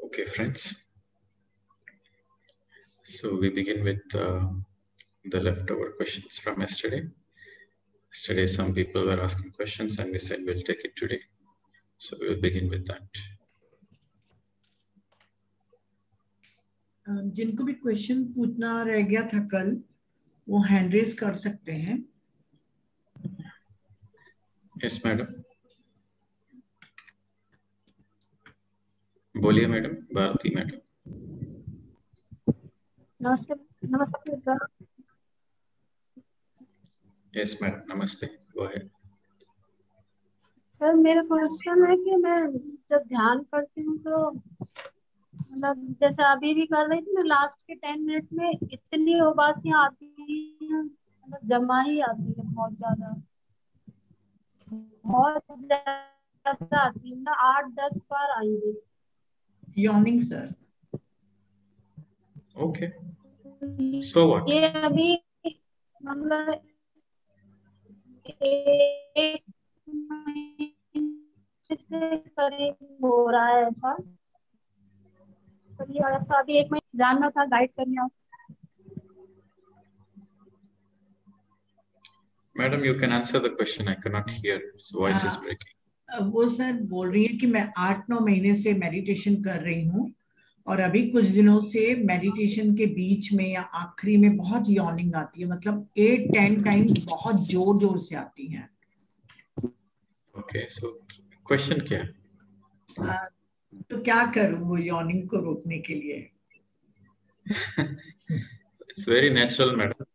Okay, friends. So we begin with the leftover questions from yesterday. Yesterday, some people were asking questions and we said we'll take it today. So we'll begin with that. जिनको भी question पूछना रह गया था कल, वो hand raise कर सकते हैं. Yes, madam. बोलिए मैडम, भारती मैडम. नमस्ते. नमस्ते sir. Yes, madam. Namaste. Go ahead. Sir मेरा क्वेश्चन है कि मैं जब ध्यान करती हूँ तो मतलब जैसे अभी भी कर रही थी ना, लास्ट के 10 मिनट में इतनी उबासियां आती हैं, मतलब जमा ही आती है, बहुत ज्यादा आती है ना. 8-10 बार आई है. Yawning sir. Okay. So what? ये अभी मतलब एक महीने से करीब हो रहा है ऐसा. तो ये ऐसा अभी एक महीने जानना था, गाइड करने आप. Madam, you can answer the question. I cannot hear. His voice is breaking. वो सर बोल रही है कि मैं 8-9 महीने से मेडिटेशन कर रही हूँ और अभी कुछ दिनों से मेडिटेशन के बीच में या आखिरी में बहुत यॉर्निंग आती है, मतलब 8-10 टाइम्स बहुत जोर जोर से आती हैं. Okay, so question क्या है? तो क्या करूँ वो यॉर्निंग को रोकने के लिए? It's very natural, madam.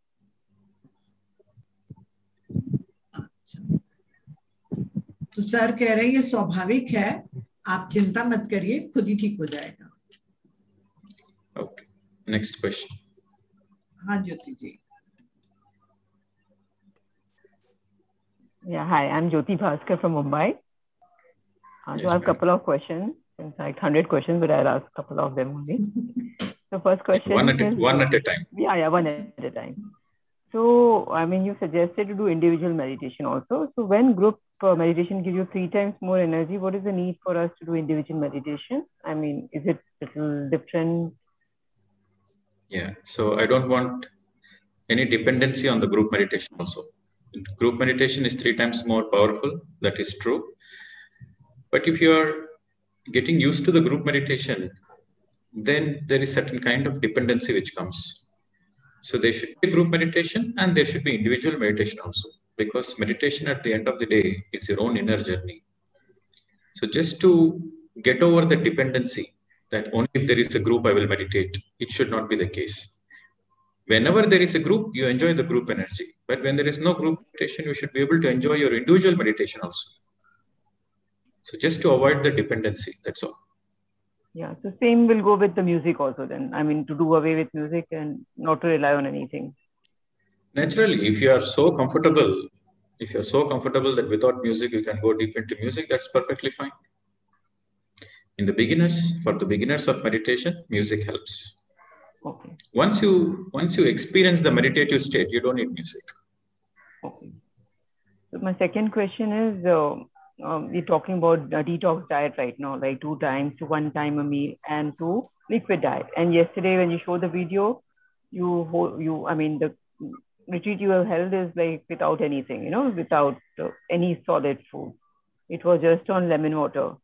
तो सर कह रहे हैं ये स्वाभाविक है, आप चिंता मत करिए, खुद ही ठीक हो जाएगा. Okay. Next question. हाँ ज्योति जी. Yeah, hi, I'm Jyoti Bhaskar from Mumbai. So I have a couple of questions. In fact, 100 questions, but I'll ask a couple of them only. So first question One is, at a time. Yeah, one at a time. So, I mean, you suggested to do individual meditation also. So when group meditation gives you 3 times more energy, what is the need for us to do individual meditation? I mean, is it a little different? Yeah, so I don't want any dependency on the group meditation also. Group meditation is 3 times more powerful, that is true. But if you are getting used to the group meditation, then there is certain kind of dependency which comes. So there should be group meditation and there should be individual meditation also, because meditation at the end of the day is your own inner journey. So just to get over the dependency that only if there is a group I will meditate, it should not be the case. Whenever there is a group, you enjoy the group energy. But when there is no group meditation, you should be able to enjoy your individual meditation also. So just to avoid the dependency, that's all. Yeah, so same will go with the music also then. I mean, to do away with music and not to rely on anything. Naturally, if you are so comfortable that without music you can go deep into music, that's perfectly fine. For the beginners of meditation, music helps. Okay. Once you experience the meditative state, you don't need music. Okay. So my second question is, we're talking about a detox diet right now, like 2 times to 1 time a meal and to liquid diet. And yesterday when you showed the video, I mean, the retreat you have held is like without anything, without any solid food. It was just on lemon water.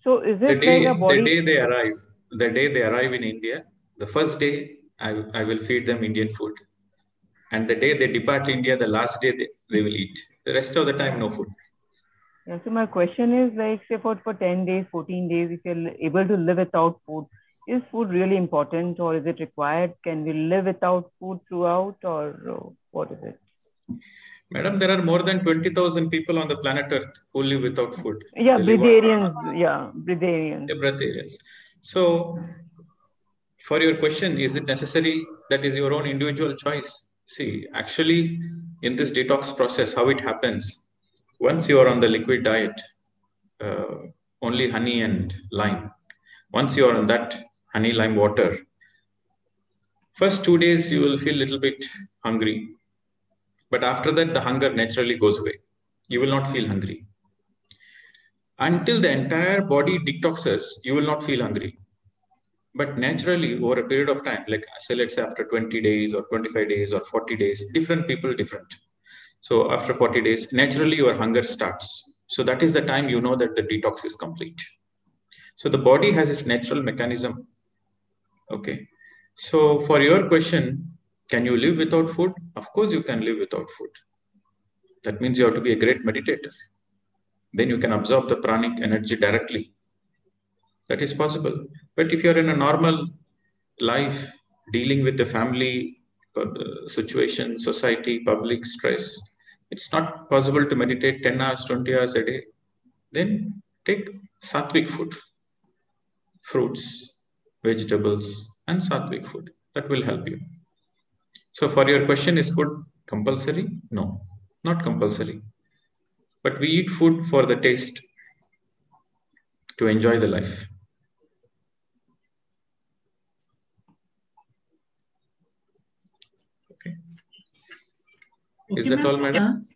So is it like a body? The day they arrive in India, the first day I will feed them Indian food. And the day they depart India, the last day they will eat. The rest of the time, no food. Yeah, so my question is, like, say for 10 days, 14 days, if you're able to live without food, is food really important or is it required? Can we live without food throughout, or what is it? Madam, there are more than 20,000 people on the planet Earth who live without food. Yeah, breatharians. So, for your question, is it necessary? That is your own individual choice. See, actually, in this detox process, how it happens, once you are on the liquid diet, only honey and lime, once you are on that honey lime water, first 2 days you will feel a little bit hungry. But after that, the hunger naturally goes away. You will not feel hungry. Until the entire body detoxes, you will not feel hungry. But naturally, over a period of time, like say, let's say after 20 days or 25 days or 40 days, different people, different. So after 40 days, naturally your hunger starts. So that is the time you know that the detox is complete. So the body has its natural mechanism. Okay. So for your question, can you live without food? Of course you can live without food. That means you have to be a great meditator. Then you can absorb the pranic energy directly. That is possible. But if you're in a normal life, dealing with the family situation, society, public stress, it's not possible to meditate 10 hours, 20 hours a day. Then take sattvic food, fruits, vegetables, and sattvic food. That will help you. So for your question, is food compulsory? No, not compulsory. But we eat food for the taste, to enjoy the life. Okay. Is that all, madam?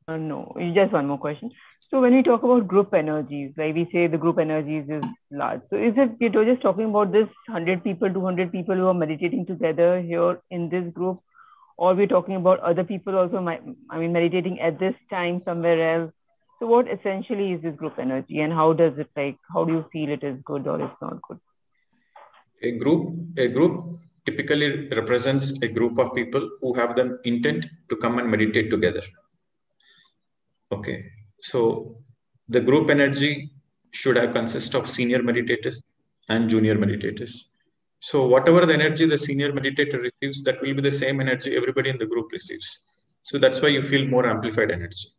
No, just one more question. So when we talk about group energies, like we say the group energies is large. So is it, you're just talking about this 100 people, 200 people who are meditating together here in this group, or we're talking about other people also, meditating at this time somewhere else? So what essentially is this group energy, and how does it, like, how do you feel it is good or it's not good? A group typically represents a group of people who have the intent to come and meditate together. Okay, so the group energy should have consist of senior meditators and junior meditators. So whatever the energy the senior meditator receives, that will be the same energy everybody in the group receives. So that's why you feel more amplified energy.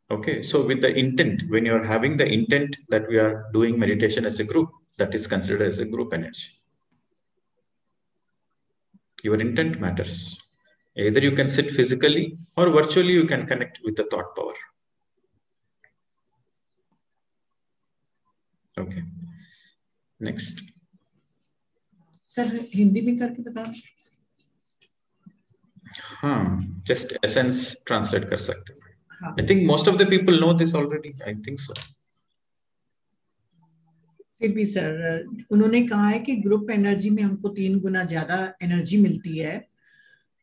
Okay, so with the intent, when you're having the intent that we are doing meditation as a group, that is considered as a group energy. Your intent matters. Either you can sit physically or virtually you can connect with the thought power. Okay. Next. Sir Hindi में करके बताओ. हाँ, just essence translate कर सकते हैं. I think most of the people know this already. I think so. फिर भी sir उन्होंने कहा है कि ग्रुप एनर्जी में हमको 3 गुना ज्यादा एनर्जी मिलती है,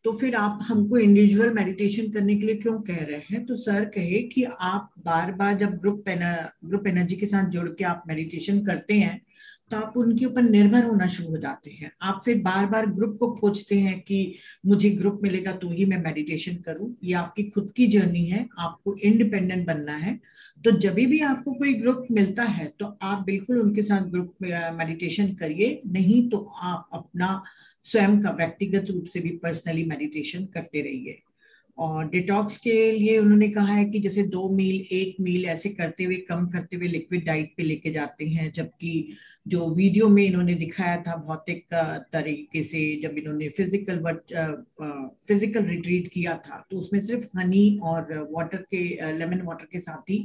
तो फिर आप हमको इंडिविजुअल मेडिटेशन करने के लिए क्यों कह रहे हैं? तो सर कहे कि आप बार बार जब ग्रुप एनर्जी के साथ जुड़ के आप मेडिटेशन करते हैं तो आप उनके ऊपर निर्भर होना शुरू हो जाते हैं. आप फिर बार बार ग्रुप को खोजते हैं कि मुझे ग्रुप मिलेगा तो ही मैं मेडिटेशन करूं. ये आपकी खुद की जर्नी है, आपको इंडिपेंडेंट बनना है. तो जब भी आपको कोई ग्रुप मिलता है तो आप बिल्कुल उनके साथ ग्रुप मेडिटेशन करिए, नहीं तो आप अपना स्वयं का व्यक्तिगत रूप से भी पर्सनली मेडिटेशन करते रहिए. और डिटॉक्स के लिए उन्होंने कहा है कि जैसे 2 मील 1 मील ऐसे करते हुए कम करते हुए लिक्विड डाइट पे लेके जाते हैं, जबकि जो वीडियो में इन्होंने दिखाया था भौतिक तरीके से, जब इन्होंने फिजिकल रिट्रीट किया था तो उसमें सिर्फ हनी और वाटर के लेमन वाटर के साथ ही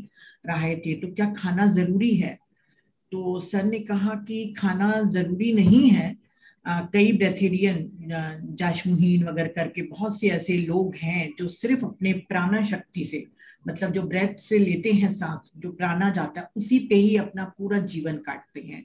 रहे थे. तो क्या खाना जरूरी है? तो सर ने कहा कि खाना जरूरी नहीं है. कई ब्रेथेरियन जाशमुहीन वगैरह करके बहुत से ऐसे लोग हैं जो सिर्फ अपने प्राणा शक्ति से, मतलब जो ब्रेथ से लेते हैं सांस, जो प्राणा जाता है उसी पे ही अपना पूरा जीवन काटते हैं.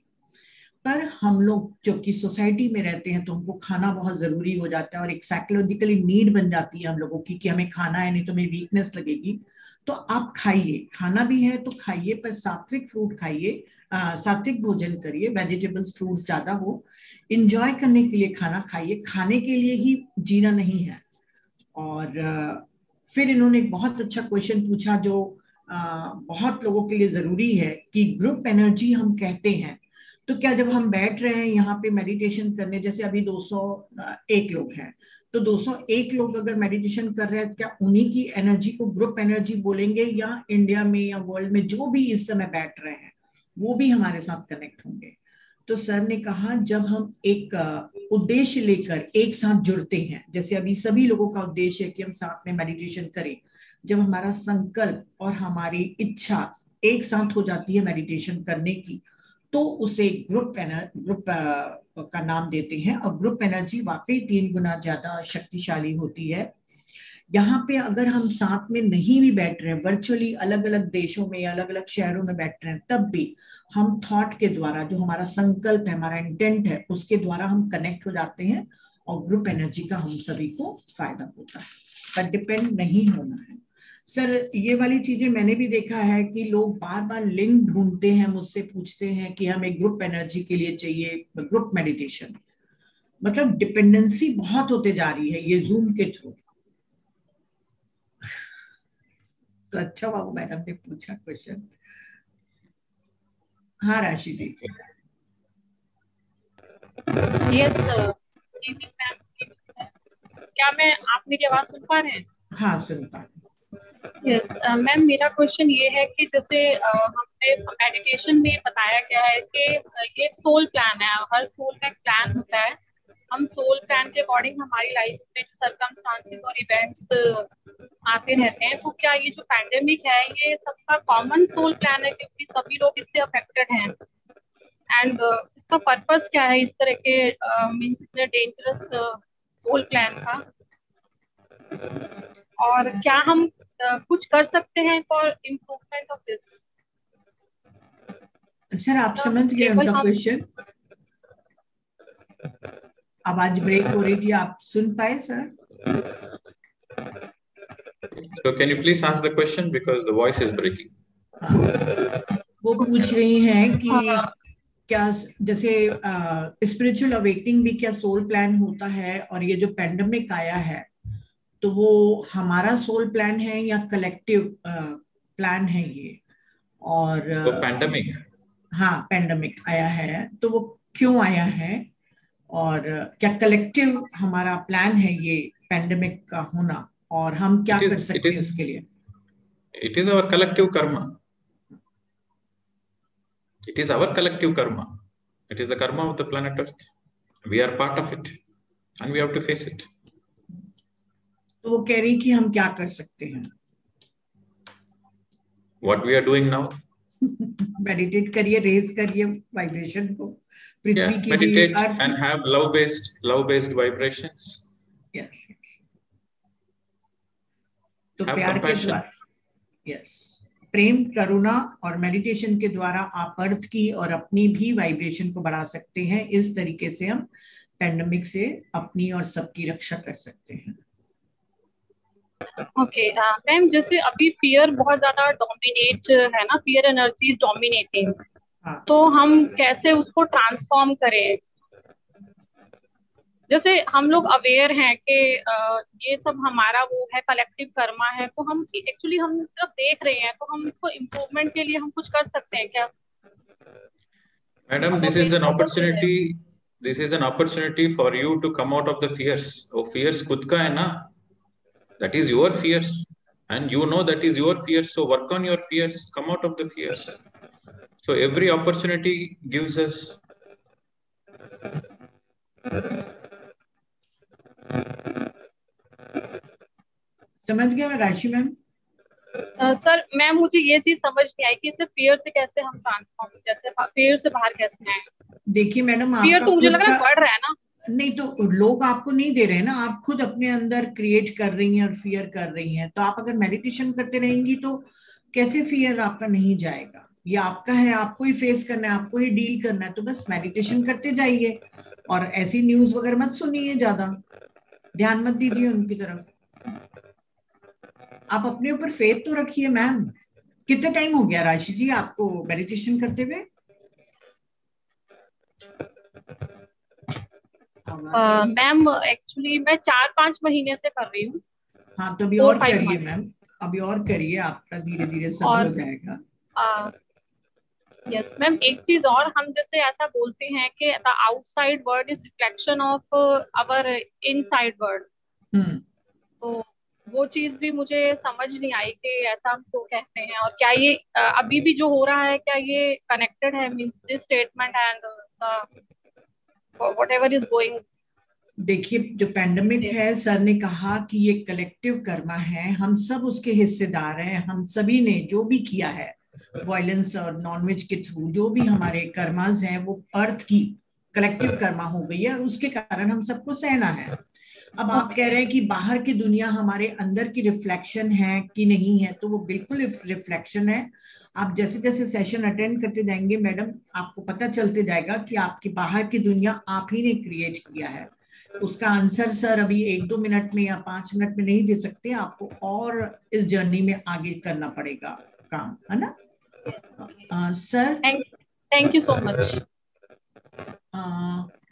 पर हम लोग जो कि सोसाइटी में रहते हैं तो हमको खाना बहुत जरूरी हो जाता है और एक साइकोलॉजिकली नीड बन जाती है हम लोगों की कि हमें खाना है नहीं तो हमें वीकनेस लगेगी. तो आप खाइए, खाना भी है तो खाइए, पर सात्विक फ्रूट खाइए, सात्विक भोजन करिए, वेजिटेबल्स फ्रूट्स ज्यादा हो. एंजॉय करने के लिए खाना खाइए, खाने के लिए ही जीना नहीं है. और फिर इन्होंने एक बहुत अच्छा क्वेश्चन पूछा जो बहुत लोगों के लिए जरूरी है कि ग्रुप एनर्जी हम कहते हैं, तो क्या जब हम बैठ रहे हैं यहाँ पे मेडिटेशन करने, जैसे अभी 201 लोग हैं, तो 201 लोग अगर मेडिटेशन कर रहे हैं, क्या उन्हीं की एनर्जी को ग्रुप एनर्जी बोलेंगे, या इंडिया में या वर्ल्ड में जो भी इस समय बैठ रहे हैं वो भी हमारे साथ कनेक्ट होंगे? तो सर ने कहा जब हम एक उद्देश्य लेकर एक साथ जुड़ते हैं, जैसे अभी सभी लोगों का उद्देश्य है कि हम साथ में मेडिटेशन करें, जब हमारा संकल्प और हमारी इच्छा एक साथ हो जाती है मेडिटेशन करने की, तो उसे ग्रुप का नाम देते हैं. और ग्रुप एनर्जी वाकई 3 गुना ज्यादा शक्तिशाली होती है. यहाँ पे अगर हम साथ में नहीं भी बैठ रहे हैं, वर्चुअली अलग अलग देशों में, अलग अलग शहरों में बैठ रहे हैं, तब भी हम थॉट के द्वारा, जो हमारा संकल्प है, हमारा इंटेंट है, उसके द्वारा हम कनेक्ट हो जाते हैं और ग्रुप एनर्जी का हम सभी को फायदा होता है। पर डिपेंड नहीं होना है सर। ये वाली चीजें मैंने भी देखा है कि लोग बार बार लिंक ढूंढते हैं, मुझसे पूछते हैं कि हमें ग्रुप एनर्जी के लिए चाहिए ग्रुप मेडिटेशन। मतलब डिपेंडेंसी बहुत होते जा रही है ये जूम के थ्रू। तो अच्छा हुआ वो मैडम ने पूछा क्वेश्चन। हाँ राशि जी। यस क्या आप मेरी आवाज सुन पा रहे हैं? हाँ सुन पा रहे। यस मैम, मेरा क्वेश्चन ये है कि जैसे हमने मेडिटेशन में बताया गया है कि ये सोल प्लान है, हर सोल का एक प्लान होता है। हम सोल प्लान के अकॉर्डिंग हमारी लाइफ में जो सर्कमस्टांसेस और इवेंट्स आते रहते हैं, तो क्या ये जो पैंडेमिक है ये सबका कॉमन सोल प्लान है, क्योंकि सभी लोग इससे अफेक्टेड हैं? एंड इसका पर्पस क्या है इस तरह के मींस इतने डेंजरस सोल प्लान का? और क्या हम कुछ कर सकते हैं for improvement of this? Sir आप समझ गए उनका क्वेश्चन? आवाज ब्रेक हो रही थी, आप सुन पाए sir? So can you please ask the question because the voice is breaking. वो पूछ रही हैं कि क्या जैसे स्पिरिचुअल अवेकनिंग भी क्या सोल प्लान होता है, और ये जो पैंडेमिक आया है तो वो हमारा सोल प्लान है या कलेक्टिव प्लान है ये? और तो पैंडेमिक, हाँ पैंडेमिक आया है तो वो क्यों आया है, और क्या कलेक्टिव हमारा प्लान है ये पैंडेमिक का होना, और हम क्या कर सकते हैं इसके लिए? It is our collective karma. It is our collective karma. It is the karma of the planet Earth. We are part of it and we have to face it. तो वो कह रही कि हम क्या कर सकते हैं? What we are doing now? Meditate करिए, रेज करिए वाइब्रेशन को पृथ्वी की, meditate and have love-based vibrations. Yes. तो प्यार के द्वारा, यस, प्रेम, करुणा और मेडिटेशन के द्वारा आप अर्थ की और अपनी भी वाइब्रेशन को बढ़ा सकते हैं। इस तरीके से हम पैंडेमिक से अपनी और सबकी रक्षा कर सकते हैं। ओके मैम, जैसे अभी फियर बहुत ज्यादा डोमिनेट है ना, फियर एनर्जी इज डोमिनेटिंग, तो हम कैसे उसको ट्रांसफॉर्म करें? जैसे हम लोग अवेयर हैं कि ये सब हमारा वो है, कलेक्टिव कर्मा है, तो हम एक्चुअली हम सिर्फ देख रहे हैं, तो हम इसको इम्प्रूवमेंट के लिए हम कुछ कर सकते हैं क्या? Madam, this is an opportunity. This is an opportunity for you to come out of the fears. वो fears खुद का है ना, that is your fears, and you know that is your fears. So work on your fears. Come out of the fears. So every opportunity gives us. समझ गया मैं राशि ma'am? Sir ma'am, मुझे ये चीज समझ नहीं आई कि इसे फियर से कैसे हम ट्रांसफॉर्म, जैसे फियर से बाहर कैसे आए? देखिए मैडम, फियर तो मुझे लग रहा है बढ़ रहा है ना। नहीं तो लोग आपको नहीं दे रहे हैं ना, आप खुद अपने अंदर क्रिएट कर रही हैं और फियर कर रही हैं। तो आप अगर मेडिटेशन करते रहेंगी तो कैसे फियर आपका नहीं जाएगा? ये आपका है, आपको ही फेस करना है, आपको ही डील करना है। तो बस मेडिटेशन करते जाइए और ऐसी न्यूज वगैरह मत सुनिए, ज्यादा ध्यान मत दीजिए उनकी तरफ। आप अपने ऊपर फेथ तो रखिए मैम। कितना टाइम हो गया राशि जी आपको मेडिटेशन करते हुए? मैम एक्चुअली मैं 4-5 महीने से कर रही हूँ। हाँ तो अभी और करिए मैम, अभी और करिए, आपका धीरे धीरे सब हो जाएगा। यस मैम, एक चीज और, हम जैसे ऐसा बोलते हैं कि the outside world is reflection of our inside world, तो वो चीज भी मुझे समझ नहीं आई कि ऐसा हम क्यों कहते हैं, और क्या ये अभी भी जो हो रहा है क्या ये कनेक्टेड है, means this statement and whatever is going? देखिए जो पैंडेमिक है, सर ने कहा कि ये कलेक्टिव कर्मा है, हम सब उसके हिस्सेदार हैं। हम सभी ने जो भी किया है वायलेंस और नॉनवेज के थ्रू, जो भी हमारे कर्मास हैं वो अर्थ की कलेक्टिव कर्मा हो गई है, और उसके कारण हम सबको सहना है। अब आप कह रहे हैं कि बाहर की दुनिया हमारे अंदर की रिफ्लेक्शन है कि नहीं है, तो वो बिल्कुल रिफ्लेक्शन है। आप जैसे जैसे सेशन अटेंड करते जाएंगे मैडम, आपको पता चलते जाएगा कि आपकी बाहर की दुनिया आप ही ने क्रिएट किया है। उसका आंसर सर अभी 1-2 मिनट में या 5 मिनट में नहीं दे सकते, आपको और इस जर्नी में आगे करना पड़ेगा काम, है ना sir? Thank you so much.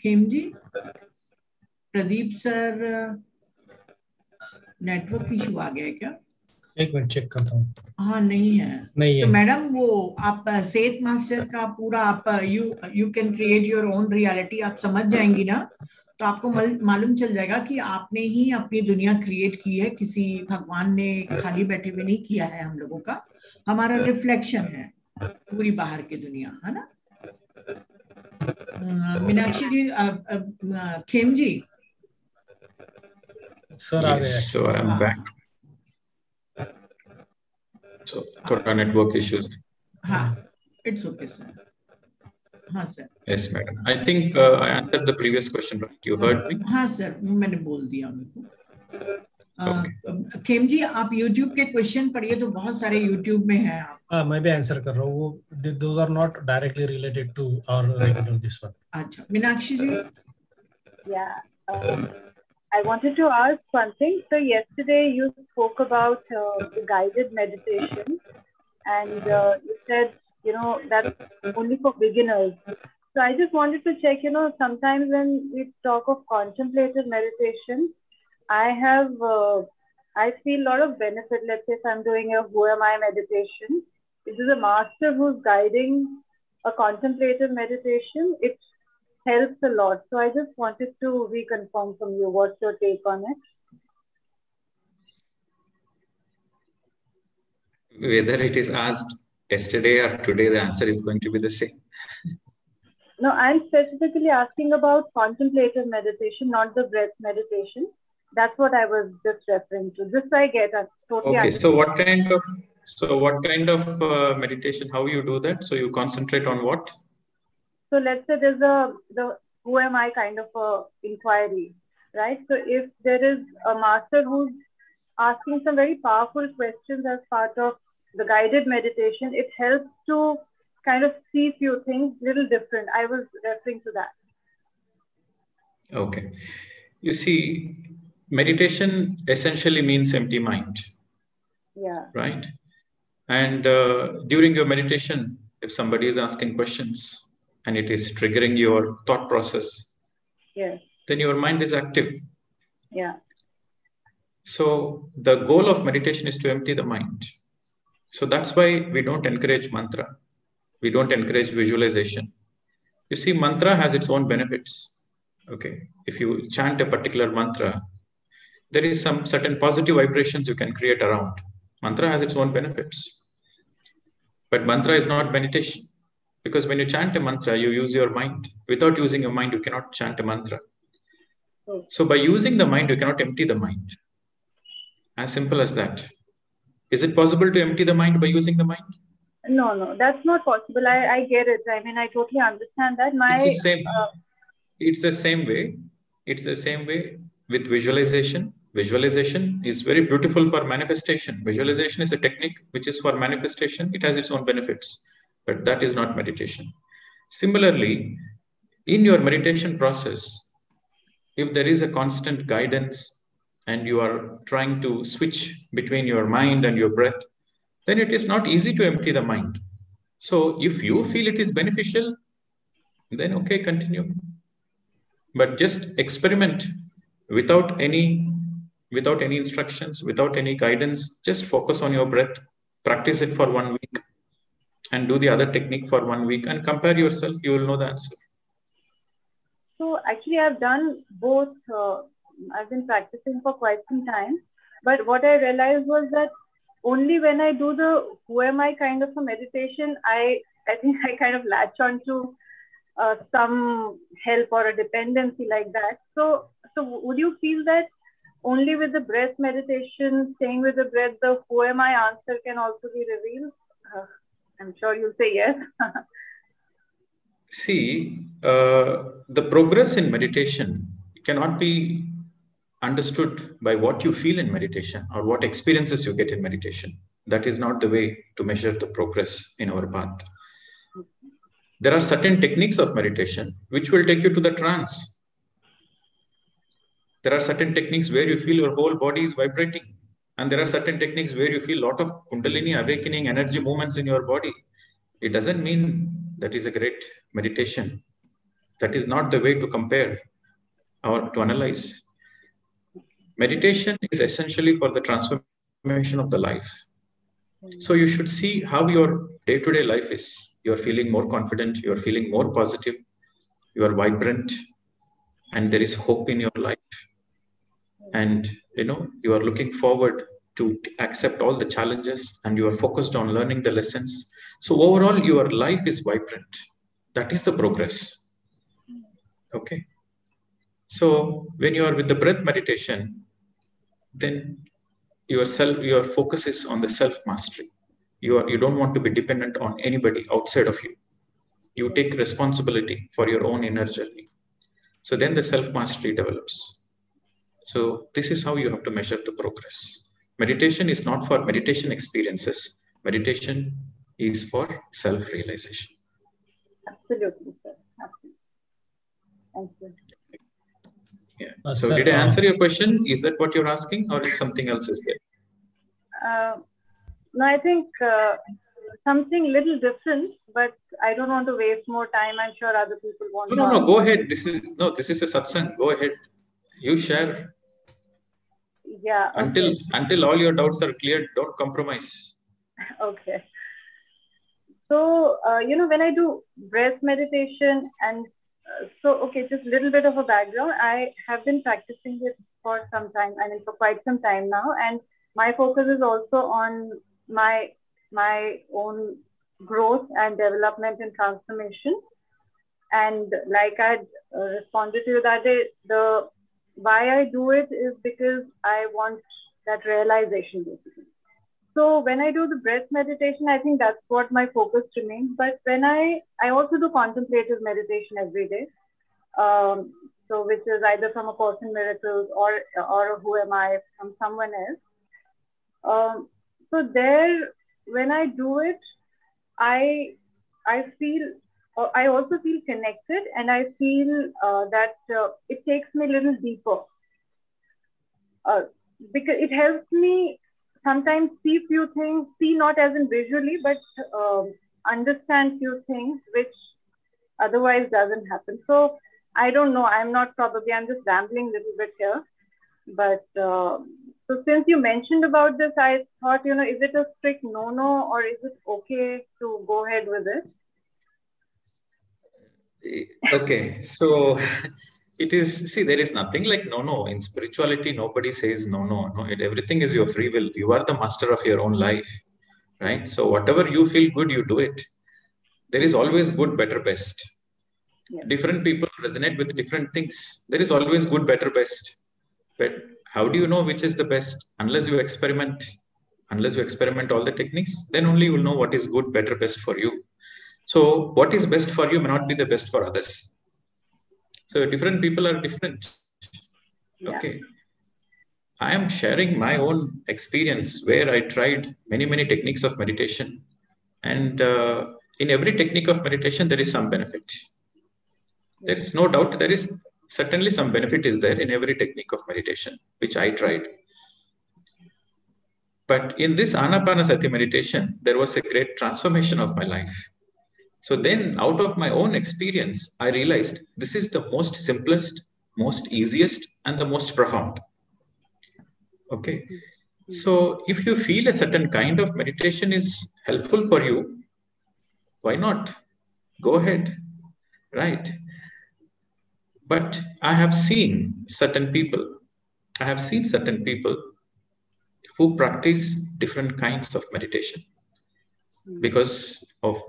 Khem ji, Pradeep sir, network issue आ गया है क्या? एक मिनट चेक करता हूँ। हाँ नहीं है। नहीं है। तो मैडम वो आप सेठ मास्टर का पूरा आप you can create your own reality आप समझ जाएंगी ना, तो आपको मालूम चल जाएगा कि आपने ही अपनी दुनिया क्रिएट की है, किसी भगवान ने खाली बैठे हुए नहीं किया है। हम लोगों का हमारा रिफ्लेक्शन है पूरी बाहर की दुनिया, है ना? मीनाक्षी जी, खेम जी सर आ गए। So I'm back. So थोड़ा network issues. हाँ, it's okay sir. हाँ sir. Yes madam. I think I answered the previous question, right? You heard me? हाँ सर, मैंने बोल दिया उनको। Okay. खेम जी, आप YouTube के क्वेश्चन पढ़िए, तो बहुत सारे YouTube में हैं आप। हाँ, मैं भी आंसर कर रहा हूँ। वो those are not directly related to our regular this one. अच्छा, मीनाक्षी जी। Yeah. I wanted to ask one thing. So yesterday you spoke about the guided meditation, and you said, that's only for beginners. So I just wanted to check, sometimes when we talk of contemplative meditation, I feel a lot of benefit. Let's say if I'm doing a Who Am I meditation, if there's a master who's guiding a contemplative meditation, it helps a lot. So I just wanted to reconfirm from you, what's your take on it? Whether it is asked yesterday or today, the answer is going to be the same. No, I'm specifically asking about contemplative meditation, not the breath meditation. That's what I was just referring to. This I get. Totally. Okay. So what kind of meditation? How you do that? So you concentrate on what? So let's say there's the who am I kind of a inquiry, right? So if there is a master who's asking some very powerful questions as part of the guided meditation, it helps to kind of see few things little different. I was referring to that. Okay. You see, meditation essentially means empty mind. Yeah. Right. And during your meditation, if somebody is asking questions and it is triggering your thought process, yes, then your mind is active. Yeah. So the goal of meditation is to empty the mind. So that's why we don't encourage mantra. We don't encourage visualization. You see, mantra has its own benefits. Okay. If you chant a particular mantra, there is some certain positive vibrations you can create around. Mantra has its own benefits. But mantra is not meditation. Because when you chant a mantra, you use your mind. Without using your mind, you cannot chant a mantra. So by using the mind, you cannot empty the mind. As simple as that. Is it possible to empty the mind by using the mind? No, that's not possible. I get it. I mean, I totally understand that. It's the same way. It's the same way with visualization. Visualization is very beautiful for manifestation. Visualization is a technique which is for manifestation. It has its own benefits, but that is not meditation. Similarly, in your meditation process, if there is a constant guidance and you are trying to switch between your mind and your breath, then it is not easy to empty the mind. So if you feel it is beneficial, then okay, continue. But just experiment without any instructions, without any guidance. Just focus on your breath, practice it for 1 week, and do the other technique for 1 week and compare yourself. You will know the answer. So actually, I've done both. I've been practicing for quite some time, but what I realized was that only when I do the who am I kind of a meditation, I think I kind of latch on to some help or a dependency like that. So would you feel that only with the breath meditation, staying with the breath, the who am I answer can also be revealed? I'm sure you'll say yes. See, the progress in meditation cannot be understood by what you feel in meditation or what experiences you get in meditation. That is not the way to measure the progress in our path. There are certain techniques of meditation which will take you to the trance. There are certain techniques where you feel your whole body is vibrating. And there are certain techniques where you feel a lot of Kundalini awakening energy movements in your body. It doesn't mean that is a great meditation. That is not the way to compare or to analyze. Meditation is essentially for the transformation of the life. So you should see how your day-to-day life is. You're feeling more confident, you're feeling more positive, you are vibrant, and there is hope in your life. And you are looking forward to accept all the challenges, and you are focused on learning the lessons. So overall, your life is vibrant. That is the progress. Okay. So when you are with the breath meditation, then your focus is on the self-mastery. You don't want to be dependent on anybody outside of you. You take responsibility for your own inner journey. So then the self-mastery develops. So this is how you have to measure the progress. Meditation is not for meditation experiences. Meditation is for self-realization. Absolutely, sir. Absolutely. Thank you. Yeah. So did I answer your question? Is that what you're asking, or is something else is there? No, I think something little different, but I don't want to waste more time. I'm sure other people want. No. Go ahead. This is a satsang. Go ahead. You share. Yeah. Okay. Until all your doubts are cleared, don't compromise. Okay. So when I do breath meditation and just a little bit of a background. I have been practicing it for some time, for quite some time now, and my focus is also on my own growth and development and transformation. And like I responded to you that day, the why I do it is because I want that realization basically. So when I do the breath meditation, I think that's what my focus remains. But when I also do contemplative meditation every day. So which is either from A Course in Miracles or Who Am I from someone else. So there, when I do it, I also feel connected, and I feel that it takes me a little deeper because it helps me sometimes see few things, see not as in visually, but understand few things which otherwise doesn't happen. So I don't know. I'm just rambling a little bit here. But so since you mentioned about this, I thought, is it a strict no, or is it okay to go ahead with it? Okay. So it is, there is nothing like no. In spirituality, nobody says no. Everything is your free will. You are the master of your own life, right? So whatever you feel good, you do it. There is always good, better, best. Yeah. Different people resonate with different things. There is always good, better, best. But how do you know which is the best? Unless you experiment all the techniques, then only you will know what is good, better, best for you. So what is best for you may not be the best for others. So different people are different. Yeah. Okay. I am sharing my own experience where I tried many techniques of meditation. And in every technique of meditation, there is some benefit. There is no doubt there is certainly some benefit is there in every technique of meditation, which I tried. But in this Anapanasati meditation, there was a great transformation of my life. So then out of my own experience, I realized this is the most simplest, most easiest, and the most profound. Okay. So if you feel a certain kind of meditation is helpful for you, why not? Go ahead. Right. But I have seen certain people who practice different kinds of meditation because of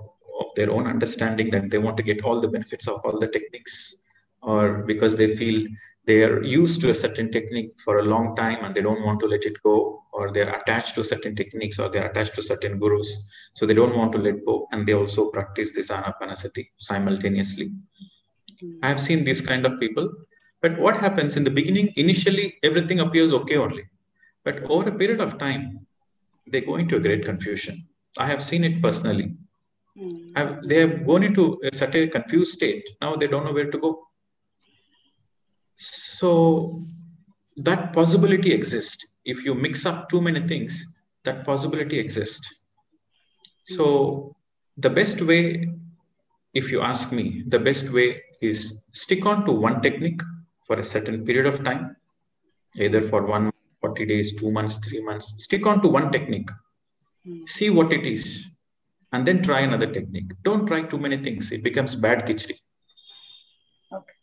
their own understanding that they want to get all the benefits of all the techniques, or because they feel they are used to a certain technique for a long time and they don't want to let it go, or they're attached to certain techniques, or they're attached to certain gurus, so they don't want to let go, and they also practice this Anapanasati simultaneously. I have seen these kind of people, But what happens in the beginning, initially, everything appears okay only. But over a period of time, they go into a great confusion. I have seen it personally. They have gone into such a confused state. Now they don't know where to go. So that possibility exists. If you mix up too many things, that possibility exists. So the best way, if you ask me, the best way is stick on to one technique for a certain period of time, either for 40 days, 2 months, 3 months. Stick on to one technique. See what it is, and then try another technique. Don't try too many things. It becomes bad khichdi. Okay.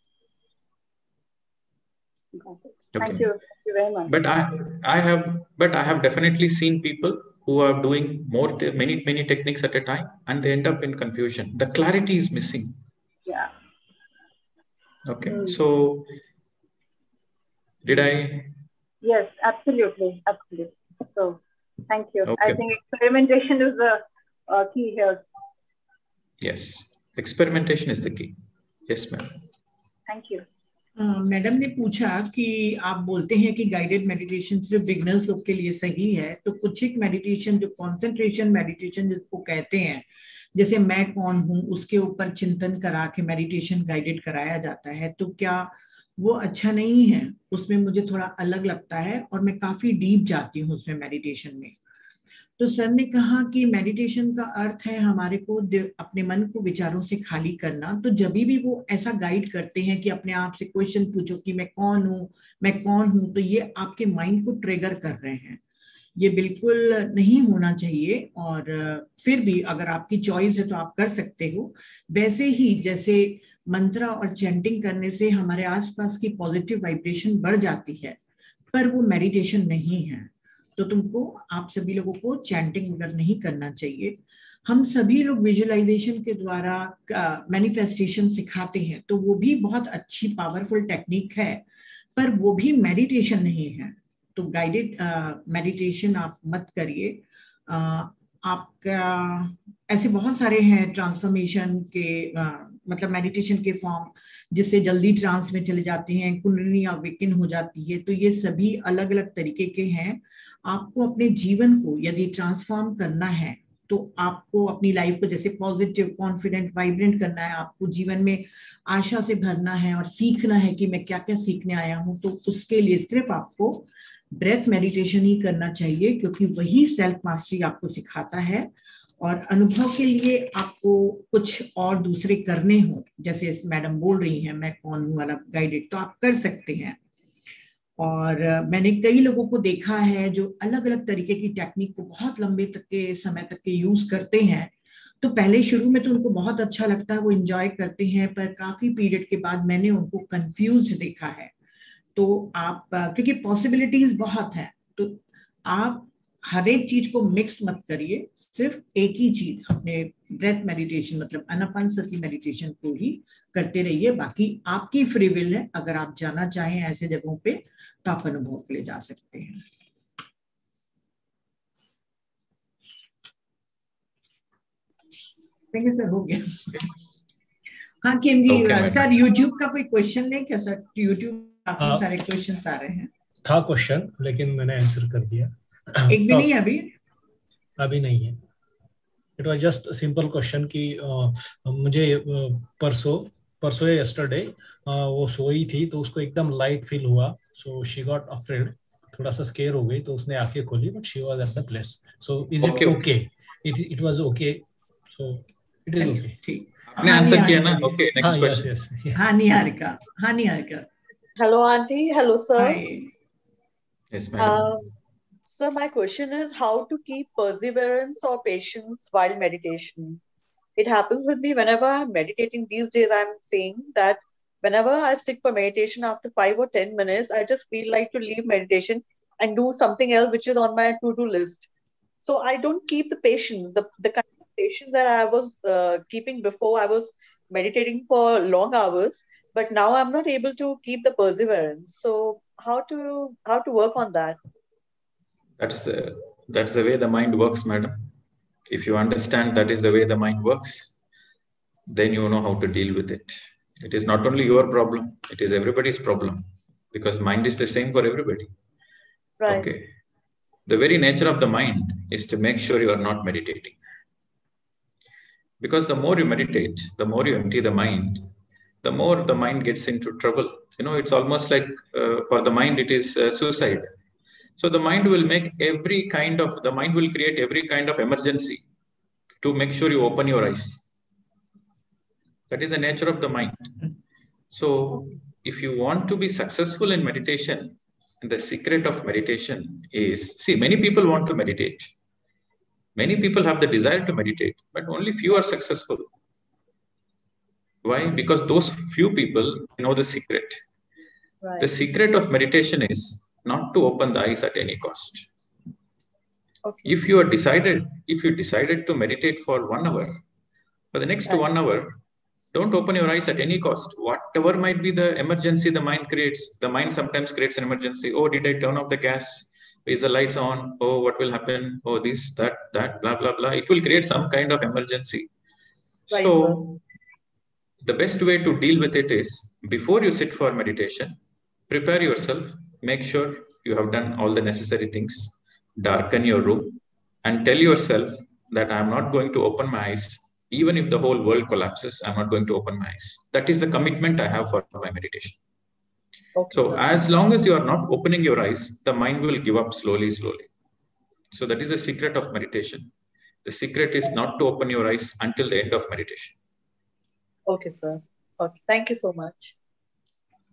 Thank you. Thank you very much. But I have definitely seen people who are doing many techniques at a time, and they end up in confusion. The clarity is missing. Yeah. Okay. So did I? Yes, absolutely. So thank you. Okay. I think experimentation is the key here. Yes, experimentation is the key. Yes, ma'am. Thank you. Madam ने पूछा कि आप बोलते हैं कि guided meditation सिर्फ beginners लोग के लिए सही है, तो कुछ एक मेडिटेशन जो कंसंट्रेशन मेडिटेशन जिसको कहते हैं, जैसे मैं कौन हूँ उसके ऊपर चिंतन करा के मेडिटेशन गाइडेड कराया जाता है, तो क्या वो अच्छा नहीं है? उसमें मुझे थोड़ा अलग लगता है और मैं काफी डीप जाती हूँ उसमें मेडिटेशन में। तो सर ने कहा कि मेडिटेशन का अर्थ है हमारे को अपने मन को विचारों से खाली करना। तो जब भी वो ऐसा गाइड करते हैं कि अपने आप से क्वेश्चन पूछो कि मैं कौन हूँ, तो ये आपके माइंड को ट्रिगर कर रहे हैं। ये बिल्कुल नहीं होना चाहिए। और फिर भी अगर आपकी चॉइस है तो आप कर सकते हो। वैसे ही जैसे मंत्रा और चैंटिंग करने से हमारे आसपास की पॉजिटिव वाइब्रेशन बढ़ जाती है, पर वो मेडिटेशन नहीं है। तो तुमको, आप सभी लोगों को चैंटिंग वगैरह नहीं करना चाहिए। हम सभी लोग विजुअलाइजेशन के द्वारा मैनिफेस्टेशन सिखाते हैं, तो वो भी बहुत अच्छी पावरफुल टेक्निक है, पर वो भी मेडिटेशन नहीं है। तो गाइडेड मेडिटेशन आप मत करिए। आपका ऐसे बहुत सारे हैं ट्रांसफॉर्मेशन के मतलब मेडिटेशन के फॉर्म, जिससे जल्दी ट्रांस में चले जाते हैं, कुंडलिनी अवेकन हो जाती है। तो ये सभी अलग अलग तरीके के हैं। आपको अपने जीवन को यदि ट्रांसफॉर्म करना है तो आपको अपनी लाइफ को जैसे पॉजिटिव, कॉन्फिडेंट, वाइब्रेंट करना है, आपको जीवन में आशा से भरना है और सीखना है कि मैं क्या क्या सीखने आया हूँ, तो उसके लिए सिर्फ आपको ब्रेथ मेडिटेशन ही करना चाहिए, क्योंकि वही सेल्फ मास्टरी आपको सिखाता है। और अनुभव के लिए आपको कुछ और दूसरे करने हो, जैसे मैडम बोल रही हैं मैं कौन हूँ वाला गाइडेड, तो आप कर सकते हैं। और मैंने कई लोगों को देखा है जो अलग अलग तरीके की टेक्निक को बहुत लंबे तक के समय तक के यूज करते हैं। तो पहले शुरू में तो उनको बहुत अच्छा लगता है, वो एंजॉय करते हैं, पर काफी पीरियड के बाद मैंने उनको कंफ्यूज देखा है। तो आप, क्योंकि पॉसिबिलिटीज बहुत है, तो आप हर एक चीज को मिक्स मत करिए, सिर्फ एक ही चीज, अपने ब्रेथ मेडिटेशन मतलब आनापानसति मेडिटेशन को ही करते रहिए। बाकी आपकी फ्री विल है, अगर आप जाना चाहें ऐसे जगहों पे तो आप अनुभव के लिए जा सकते हैं। सर हो गया। हाँ किम जी, सर यूट्यूब का कोई क्वेश्चन नहीं क्या सर? यूट्यूब काफी सारे क्वेश्चंस आ रहे हैं। था क्वेश्चन, लेकिन मैंने आंसर कर दिया। एक भी नहीं अभी नहीं है। It was just simple question कि मुझे परसों या यस्टरडे वो सोई थी तो उसको एकदम लाइट फील हुआ, सो शी गॉट अफ्रेड, थोड़ा सा स्केयर हो गई, तो उसने आंखें खोली, but she was at the place. So is it okay? It was okay, so it is okay. ठीक, आपने आंसर किया ना? Okay, next question. यस। हाँ Niharika. Hello, auntie. Hello, sir. Hi. Yes, madam. So my question is how to keep perseverance or patience while meditation. It happens with me whenever I'm meditating these days. I'm saying that whenever I sit for meditation after 5 or 10 minutes, I just feel like to leave meditation and do something else which is on my to-do list. So I don't keep the patience, the kind of patience that I was keeping before. I was meditating for long hours, but now I'm not able to keep the perseverance. So how to work on that? That's the way the mind works, madam. If you understand that is the way the mind works, then you know how to deal with it. It is not only your problem, it is everybody's problem, because mind is the same for everybody. Right. Okay. The very nature of the mind is to make sure you are not meditating. Because the more you meditate, the more you empty the mind, the more the mind gets into trouble. You know, it's almost like for the mind, it is suicide. So the mind will create every kind of emergency to make sure you open your eyes. That is the nature of the mind. So if you want to be successful in meditation, the secret of meditation is, see, many people want to meditate. Many people have the desire to meditate, but only few are successful. Why? Because those few people know the secret. Right. The secret of meditation is not to open the eyes at any cost. Okay. If you decided to meditate for 1 hour, for the next Right. 1 hour, don't open your eyes at any cost. Whatever might be the emergency the mind creates, the mind sometimes creates an emergency. Oh, did I turn off the gas? Is the lights on? Oh, what will happen? Oh, this, that, blah, blah, blah. It will create some kind of emergency. Right, So the best way to deal with it is, before you sit for meditation, prepare yourself, make sure you have done all the necessary things, darken your room, and tell yourself that I'm not going to open my eyes. Even if the whole world collapses, I'm not going to open my eyes. That is the commitment I have for my meditation. Okay, So sir. as long as you are not opening your eyes, the mind will give up slowly, slowly. So that is the secret of meditation. The secret is not to open your eyes until the end of meditation. Okay, sir. Okay. Thank you so much.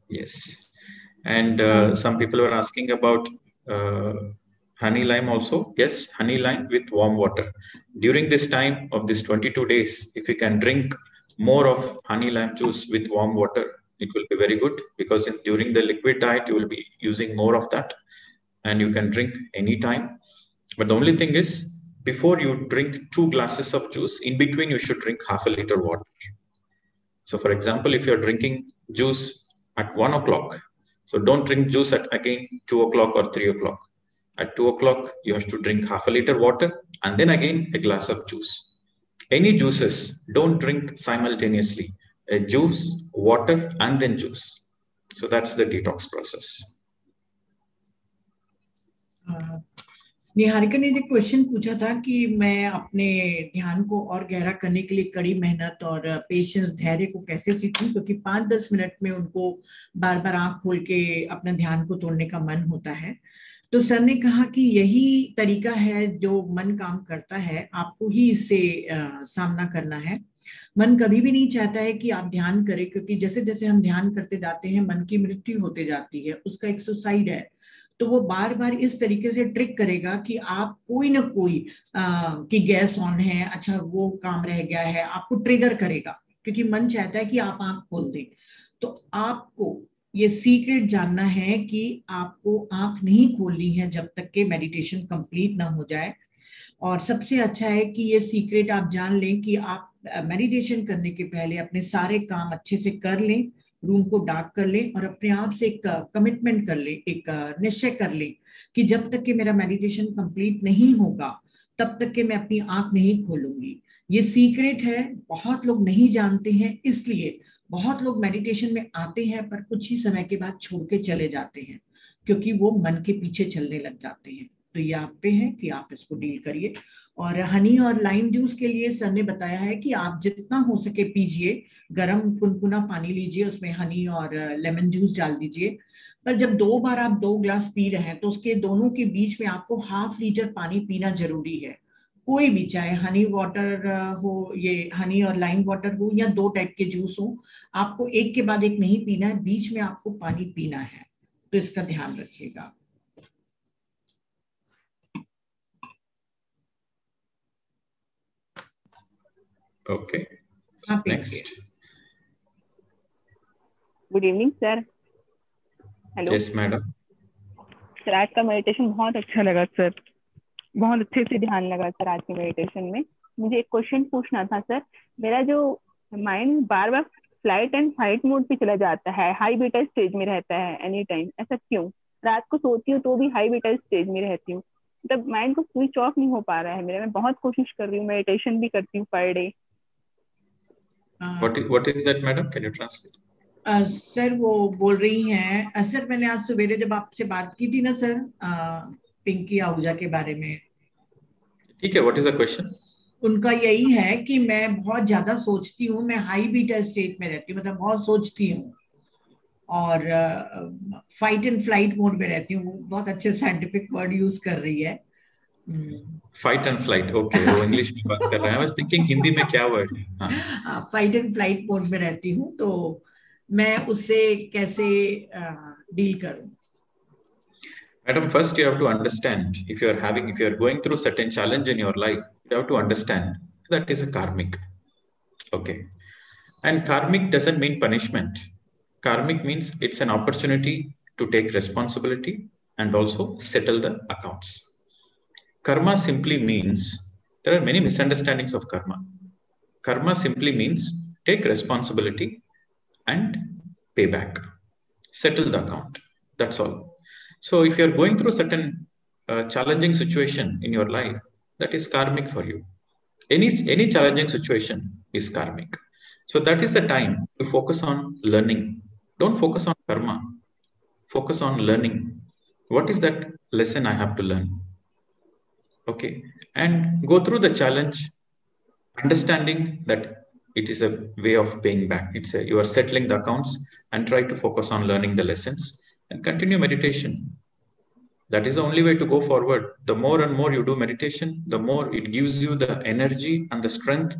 Yes. And some people were asking about honey lime also. Yes, honey lime with warm water. During this time of this 22 days, if you can drink more of honey lime juice with warm water, it will be very good, because during the liquid diet, you will be using more of that, and you can drink anytime. But the only thing is, before you drink 2 glasses of juice, in between you should drink half a liter water. So for example, if you're drinking juice at 1 o'clock, so don't drink juice at again 2 o'clock or 3 o'clock. At 2 o'clock, you have to drink half a liter water and then again a glass of juice. Any juices, don't drink simultaneously. A juice, water, and then juice. So that's the detox process. Niharika ने जो question पूछा था कि मैं अपने ध्यान को और गहरा करने के लिए कड़ी मेहनत और पेशेंस, धैर्य को कैसे सीखूं, क्योंकि 5-10 मिनट में उनको बार बार आंख खोल के अपने ध्यान को तोड़ने का मन होता है। तो सर ने कहा कि यही तरीका है जो मन काम करता है, आपको ही इससे सामना करना है। मन कभी भी नहीं चाहता है कि आप ध्यान करें, क्योंकि जैसे जैसे हम ध्यान करते जाते हैं मन की मृत्यु होते जाती है, उसका एक सुसाइड है। तो वो बार बार इस तरीके से ट्रिक करेगा कि आप कोई ना कोई कि गैस ऑन है, अच्छा वो काम रह गया है, आपको ट्रिगर करेगा, क्योंकि मन चाहता है कि आप आंख खोल दें। तो आपको ये सीक्रेट जानना है कि आपको आंख नहीं खोलनी है जब तक के मेडिटेशन कंप्लीट ना हो जाए। और सबसे अच्छा है कि ये सीक्रेट आप जान लें कि आप मेडिटेशन करने के पहले अपने सारे काम अच्छे से कर लें, रूम को डार्क कर लें और अपने आप से एक कमिटमेंट कर लें, एक निश्चय कर लें कि जब तक कि मेरा मेडिटेशन कंप्लीट नहीं होगा तब तक कि मैं अपनी आंख नहीं खोलूंगी। ये सीक्रेट है, बहुत लोग नहीं जानते हैं, इसलिए बहुत लोग मेडिटेशन में आते हैं पर कुछ ही समय के बाद छोड़ के चले जाते हैं, क्योंकि वो मन के पीछे चलने लग जाते हैं। तो ये आप पे है कि आप इसको डील करिए। और हनी और लाइम जूस के लिए सर ने बताया है कि आप जितना हो सके पीजिए, गरम कुनकुना पानी लीजिए, उसमें हनी और लेमन जूस डाल दीजिए। पर जब 2 बार आप 2 ग्लास पी रहे हैं तो उसके दोनों के बीच में आपको ½ लीटर पानी पीना जरूरी है। कोई भी, चाहे हनी वाटर हो, ये हनी और लाइम वाटर हो या 2 टाइप के जूस हो, आपको एक के बाद एक नहीं पीना है, बीच में आपको पानी पीना है। तो इसका ध्यान रखिएगा। Okay. Next. Good evening, sir. Hello. Yes, madam. Sir आज का मेडिटेशन बहुत अच्छा लगा सर, बहुत अच्छे से ध्यान लगा सर आज के मेडिटेशन में। मुझे एक क्वेश्चन पूछना था सर। मेरा जो mind bar bar flight and fight mode पे चला जाता है, हाई बीटा स्टेज में रहता है एनी टाइम, ऐसा क्यों? रात को सोती हूँ तो भी हाई बीटा स्टेज में रहती हूँ, मतलब माइंड को स्विच ऑफ नहीं हो पा रहा है मेरा। मैं बहुत कोशिश कर रही हूँ, मेडिटेशन भी करती हूँ per day. What is that, madam? Can you translate? Sir वो बोल रही हैं, सर मैंने आज सवेरे जब आपसे बात की थी ना सर, पिंकी आहूजा के बारे में, ठीक है, व्हाट इज द क्वेश्चन? उनका यही है कि मैं बहुत ज्यादा सोचती हूँ, मैं हाई बीटा स्टेट में रहती हूँ, मतलब बहुत सोचती हूँ और फाइट एंड फ्लाइट मोड में रहती हूँ। बहुत अच्छे साइंटिफिक वर्ड यूज कर रही है। फाइट एंड फ्लाइट, ओके, वो इंग्लिश में बात कर रहे हैं। आई वाज थिंकिंग हिंदी में क्या वर्ड है। फाइट एंड फ्लाइट मोड में रहती हूँ, तो मैं उससे कैसे डील करूँ? Madam, first you have to understand, if you are going through certain challenge in your life, you have to understand that is a karmic. Okay. And karmic doesn't mean punishment. Karmic means it's an opportunity to take responsibility and also settle the accounts. Karma simply means, there are many misunderstandings of karma. Karma simply means take responsibility and pay back, settle the account. That's all. So if you're going through certain challenging situation in your life, that is karmic for you. Any challenging situation is karmic. So that is the time to focus on learning. Don't focus on karma. Focus on learning. What is that lesson I have to learn? Okay. And go through the challenge, understanding that it is a way of paying back. You are settling the accounts, and try to focus on learning the lessons and continue meditation. That is the only way to go forward. The more and more you do meditation, the more it gives you the energy and the strength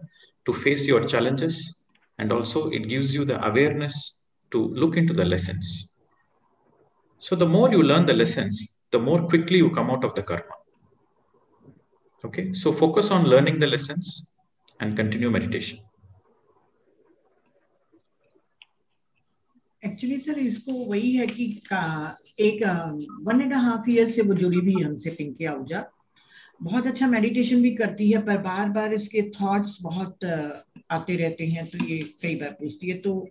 to face your challenges. And also it gives you the awareness to look into the lessons. So the more you learn the lessons, the more quickly you come out of the karma. Okay, so focus on learning the lessons and continue meditation. Actually sir इसको वही है कि एक 1.5 year से वो जुड़ी हुई है हमसे, पिंकी आहूजा। बहुत अच्छा मेडिटेशन भी करती है, पर बार बार इसके थॉट्स बहुत आते रहते हैं, तो ये कई बार पूछती है। तो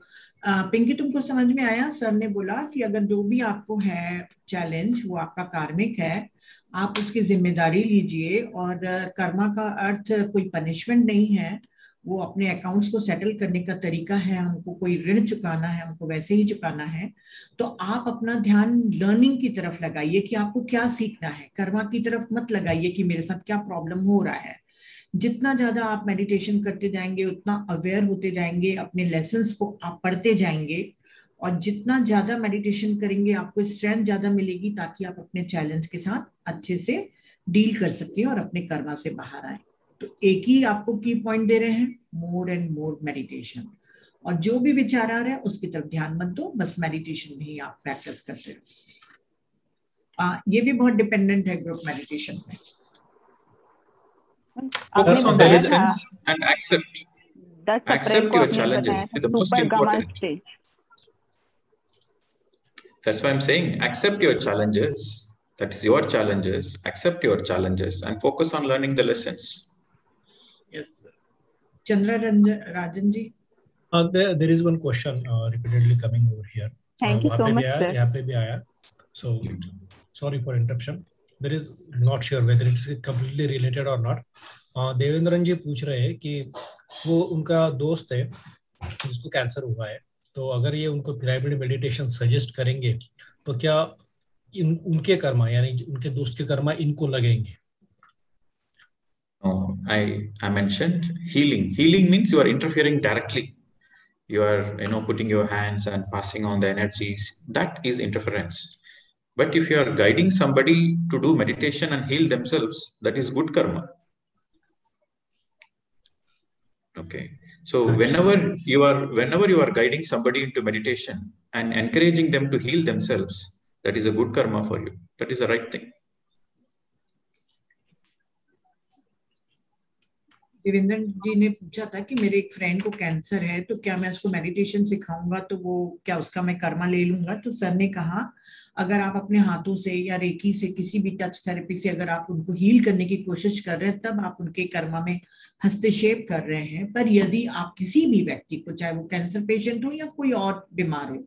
पिंकी, तुमको समझ में आया? सर ने बोला कि अगर जो भी आपको है चैलेंज वो आपका कार्मिक है, आप उसकी जिम्मेदारी लीजिए। और कर्मा का अर्थ कोई पनिशमेंट नहीं है, वो अपने अकाउंट्स को सेटल करने का तरीका है। हमको कोई ऋण चुकाना है, हमको वैसे ही चुकाना है। तो आप अपना ध्यान लर्निंग की तरफ लगाइए कि आपको क्या सीखना है। कर्मा की तरफ मत लगाइए कि मेरे साथ क्या प्रॉब्लम हो रहा है। जितना ज्यादा आप मेडिटेशन करते जाएंगे उतना अवेयर होते जाएंगे, अपने लेसन्स को आप पढ़ते जाएंगे, और जितना ज्यादा मेडिटेशन करेंगे आपको स्ट्रेंथ ज्यादा मिलेगी, ताकि आप अपने चैलेंज के साथ अच्छे से डील कर सके और अपने कर्मा से बाहर आए। तो एक ही आपको की पॉइंट दे रहे हैं, मोर एंड मोर मेडिटेशन। और जो भी विचार आ रहा है उसकी तरफ ध्यान मत दो, बस मेडिटेशन में ही आप प्रैक्टिस करते रहो। ये भी बहुत डिपेंडेंट है ग्रुप मेडिटेशन में। Focus on the lessons and accept your challenges. The most important. That's why I'm saying accept your challenges. That is your challenges. Accept your challenges and focus on learning the lessons. Yes, sir. Chandra Rajan ji. There is one question repeatedly coming over here. Thank you so much, sir. यहाँ पे भी आया. So sorry for interruption. There is not sure whether it's completely related or not. Devendran जी पूछ रहे हैं कि वो उनका दोस्त है जिसको कैंसर हुआ है, तो अगर ये उनको ग्रेविड मेडिटेशन सजेस्ट करेंगे तो क्या उनके कर्मा यानी उनके दोस्त के कर्मा इनको लगेंगे? I mentioned healing. Healing means you are interfering directly. You are putting your hands and passing on the energies. That is interference. But if you are guiding somebody to do meditation and heal themselves, that is good karma. Okay. So whenever you are guiding somebody into meditation and encouraging them to heal themselves, that is a good karma for you. That is the right thing. Devendra जी ने पूछा था कि मेरे एक friend को cancer है, तो क्या मैं उसको मेडिटेशन सिखाऊंगा तो वो क्या उसका मैं कर्मा ले लूंगा? तो सर ने कहा अगर आप अपने हाथों से या रेकी से, किसी भी टच थेरेपी से अगर आप उनको हील करने की कोशिश कर रहे हैं, तब आप उनके कर्मा में हस्तक्षेप कर रहे हैं। पर यदि आप किसी भी व्यक्ति को, चाहे वो कैंसर पेशेंट हो या कोई और बीमार हो,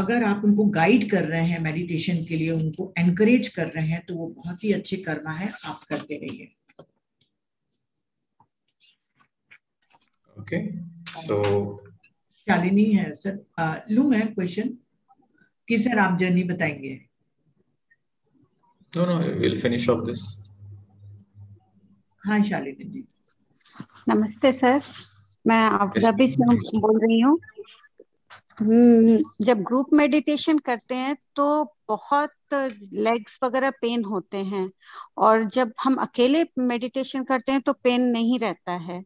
अगर आप उनको गाइड कर रहे हैं मेडिटेशन के लिए, उनको एनकरेज कर रहे हैं, तो वो बहुत ही अच्छे कर्मा है, आप करते रहिए। Okay. So शालिनी है सर, लूँ मैं क्वेश्चन कि सर आप जर्नी बताएंगे? no, we'll finish off this. हाँ शालिनी जी। नमस्ते सर, मैं अबू धाबी से बोल रही हूँ। जब ग्रुप मेडिटेशन करते हैं तो बहुत लेग्स वगैरह पेन होते हैं, और जब हम अकेले मेडिटेशन करते हैं तो पेन नहीं रहता है।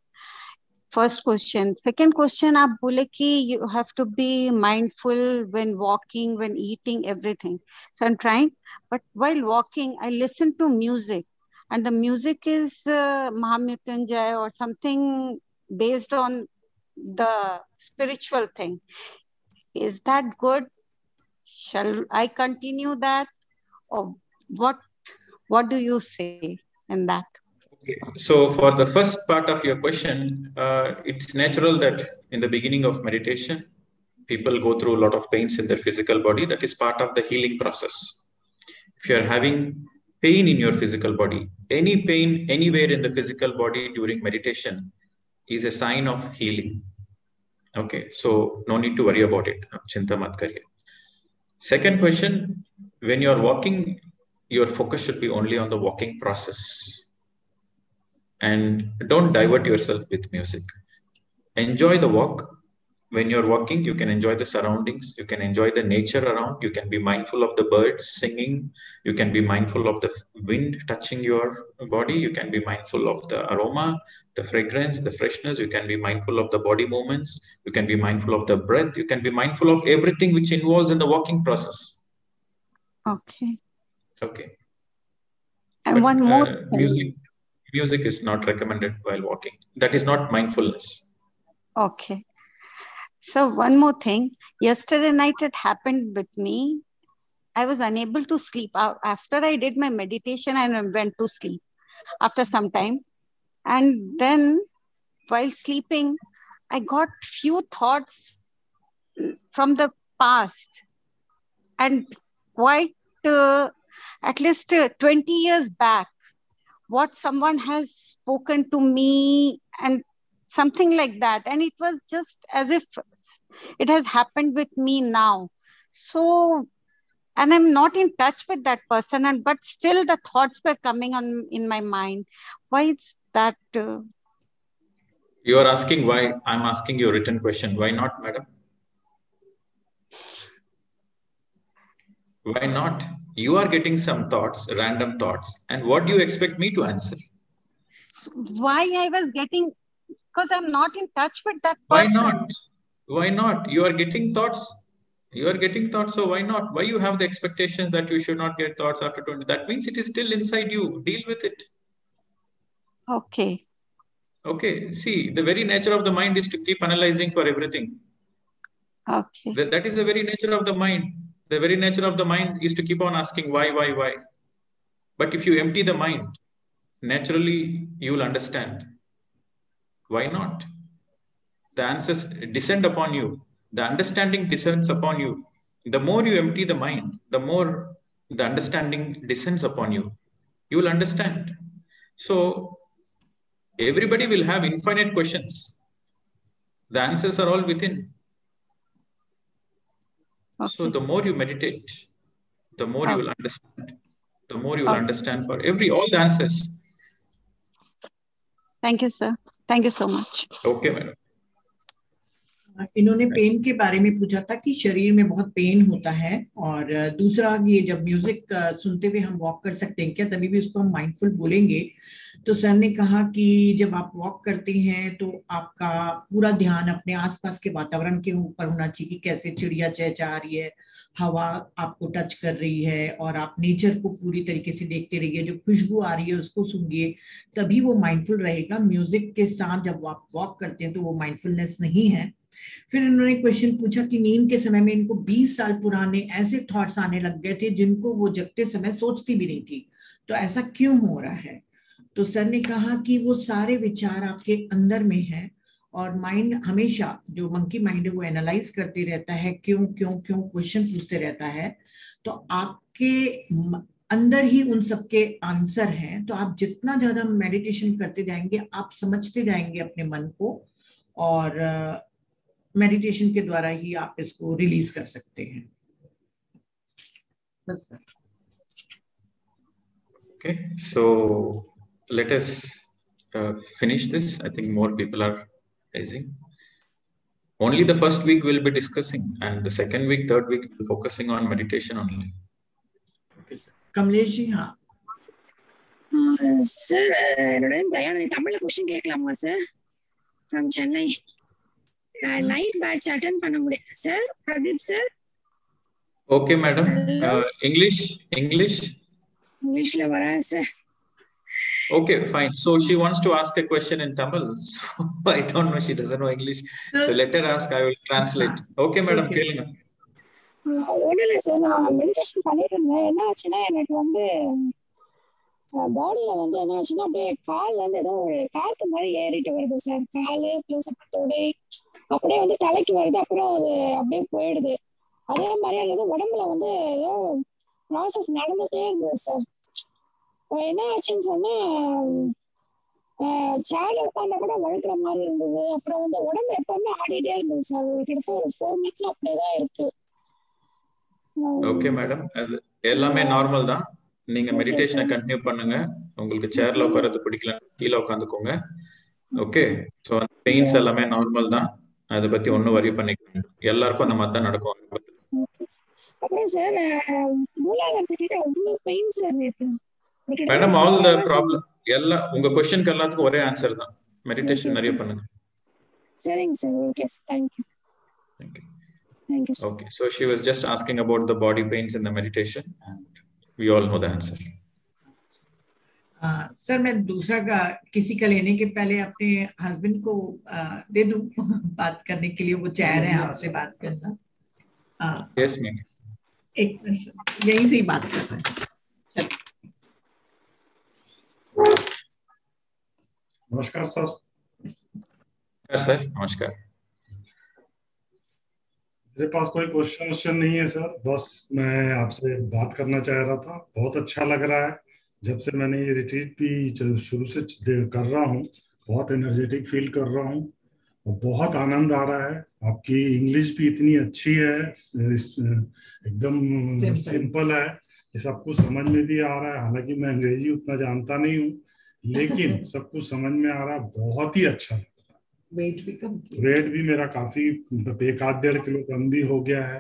First question. सेकंड क्वेश्चन, आप बोले कि you have to be mindful when walking, when eating, everything. So I am trying, but while walking I listen to music, and the music is Mahamrityunjay or something based on the spiritual thing. Is that good? Shall I continue that, or what do you say in that? Okay. So for the first part of your question, it's natural that in the beginning of meditation, people go through a lot of pains in their physical body. That is part of the healing process. If you are having pain in your physical body, any pain anywhere in the physical body during meditation is a sign of healing. Okay, so no need to worry about it. Chinta mat kariye. Second question, when you are walking, your focus should be only on the walking process, and don't divert yourself with music. Enjoy the walk. When you're walking, you can enjoy the surroundings, you can enjoy the nature around, you can be mindful of the birds singing, you can be mindful of the wind touching your body, you can be mindful of the aroma, the fragrance, the freshness, you can be mindful of the body movements, you can be mindful of the breath, you can be mindful of everything which involves in the walking process. Okay. Okay. And but, one more thing. Music is not recommended while walking. That is not mindfulness. Okay. So one more thing. Yesterday night it happened with me. I was unable to sleep. After I did my meditation, I went to sleep after some time. And then while sleeping, I got few thoughts from the past. And quite at least 20 years back, what someone has spoken to me and something like that. And it was just as if it has happened with me now. So, and I'm not in touch with that person, but still the thoughts were coming on in my mind. Why is that? You are asking why. I'm asking you a written question. Why not, madam? Why not? You are getting some thoughts, random thoughts. And what do you expect me to answer? So why I was getting, because I'm not in touch with that person. Why not? Why not? You are getting thoughts. You are getting thoughts, so why not? Why you have the expectations that you should not get thoughts after 20? That means it is still inside you. Deal with it. Okay. Okay. See, the very nature of the mind is to keep analyzing for everything. Okay. That is the very nature of the mind. The very nature of the mind is to keep on asking why. But if you empty the mind, naturally you will understand. Why not? The answers descend upon you. The understanding descends upon you. The more you empty the mind, the more the understanding descends upon you. You will understand. So everybody will have infinite questions. The answers are all within. Okay. So the more you meditate, the more you will understand. The more you will understand for all the answers. Thank you, sir. Thank you so much. Okay, madam. इन्होंने pen के बारे में पूछा था कि शरीर में बहुत पेन होता है, और दूसरा ये जब म्यूजिक सुनते हुए हम वॉक कर सकते हैं क्या, तभी भी उसको हम माइंडफुल बोलेंगे। तो सर ने कहा कि जब आप वॉक करते हैं तो आपका पूरा ध्यान अपने आसपास के वातावरण के ऊपर होना चाहिए कि कैसे चिड़िया चहचहा रही है, हवा आपको टच कर रही है, और आप नेचर को पूरी तरीके से देखते रहिए, जो खुशबू आ रही है उसको सूंघिए, तभी वो माइंडफुल रहेगा। म्यूजिक के साथ जब आप वॉक करते हैं तो वो माइंडफुलनेस नहीं है। फिर इन्होंने क्वेश्चन पूछा कि नींद के समय में इनको 20 साल पुराने ऐसे थॉट्स आने लग गए थे जिनको वो जगते समय सोचती भी नहीं थी, तो ऐसा क्यों हो रहा है। तो सर ने कहा कि वो सारे विचार आपके अंदर में हैं, और माइंड हमेशा, जो मंकी माइंड है, वो एनालाइज करते रहता है, क्यों क्यों क्यों क्वेश्चन पूछते रहता है। तो आपके अंदर ही उन सबके आंसर हैं। तो आप जितना ज्यादा मेडिटेशन करते जाएंगे, आप समझते जाएंगे अपने मन को, और मेडिटेशन के द्वारा ही आप इसको रिलीज कर सकते हैं। बस sir. Okay, so let us finish this. I think more people are raising. Only the first week we'll be discussing, and the second week, third week, we'll be focusing on meditation only. Okay, sir. Kamlesh ji, हाँ sir, என்னோட பையன் தமிழ்ல question கேட்கலாமா sir? From Chennai. Night batch attend பண்ண முடியாது sir. Pradeep sir. Okay, madam. English. இங்கிலீஷ்ல வரா sir. Okay, fine. So she wants to ask a question in Tamil. So I don't know. She doesn't know English. So let her ask. I will translate. Okay, madam. கேளுங்க. ஒன்றும் இல்லை sir, நான் meditation பண்ணிட்டு இருந்தேன். என்ன ஆச்சுன்னா எனக்கு வந்து பாடியில வந்து என்ன ஆச்சுன்னா அப்படியே கால்ல இருந்து ஏதோ ஒரு காத்து மாதிரி ஏறிட்டு வருது சார். காலு பிளஸ் தொடை அப்படியே வந்து தலைக்கு வருது, அப்புறம் அது அப்படியே போயிடுது. அதே மாதிரி அது உடம்புல வந்து ஏதோ ப்ராசஸ் நடந்துட்டே இருந்தது சார். என்ன ஆச்சுன்னு சொன்னா சேர்ல உட்காந்தா கூட வழுக்கிற மாதிரி இருந்தது. அப்புறம் வந்து உடம்பு எப்பவுமே ஆடிட்டே இருந்தது சார். கிட்டத்தட்ட ஒரு 4 months அப்படியேதான் இருக்கு. ஓகே மேடம், அது எல்லாமே நார்மல் தான். நீங்க மெடிடேஷனை கண்டினியூ பண்ணுங்க. உங்களுக்கு சேர்ல உட்கார்றது பிடிக்கல, கீழே உட்காந்துக்கோங்க. ஓகே, ஸோ பெயின்ஸ் எல்லாமே நார்மல் தான். அதை பத்தி ஒன்றும் வரி பண்ணிக்க, எல்லாருக்கும் அந்த மாதிரி தான் நடக்கும். அப்புறம் சார் மூலாதாரத்துக்கிட்ட அவ்வளவு பெயின் சார் இருக்கு மேடம். ஆல் த ப்ராப்ளம் எல்லாம் உங்க क्वेश्चनக்கு எல்லாத்துக்கும் ஒரே ஆன்சர் தான். மெடிடேஷன் நிறைய பண்ணுங்க. சரிங்க sir. Okay sir, thank you. Thank you, sir. Okay, so she was just asking about the body pains in the meditation, and we all know the answer. Sir, मैं दूसरा का किसी का लेने के पहले अपने हस्बैंड को दे दूं बात करने के लिए। वो चाह रहे हैं आपसे बात करना। Yes, ma'am. एक मिनट सर, यहीं से ही बात कर रहे हैं। नमस्कार सर। सर नमस्कार। मेरे पास कोई क्वेश्चन नहीं है सर, बस मैं आपसे बात करना चाह रहा था। बहुत अच्छा लग रहा है, जब से मैंने ये रिट्रीट भी शुरू से कर रहा हूँ, बहुत एनर्जेटिक फील कर रहा हूँ और बहुत आनंद आ रहा है। आपकी इंग्लिश भी इतनी अच्छी है, एकदम सिंपल है कि सब कुछ समझ में भी आ रहा है। हालांकि मैं अंग्रेजी उतना जानता नहीं हूँ, लेकिन सब कुछ समझ में आ रहा है। बहुत ही अच्छा है। वेट भी मेरा काफी 1-1.5 किलो कम भी हो गया है।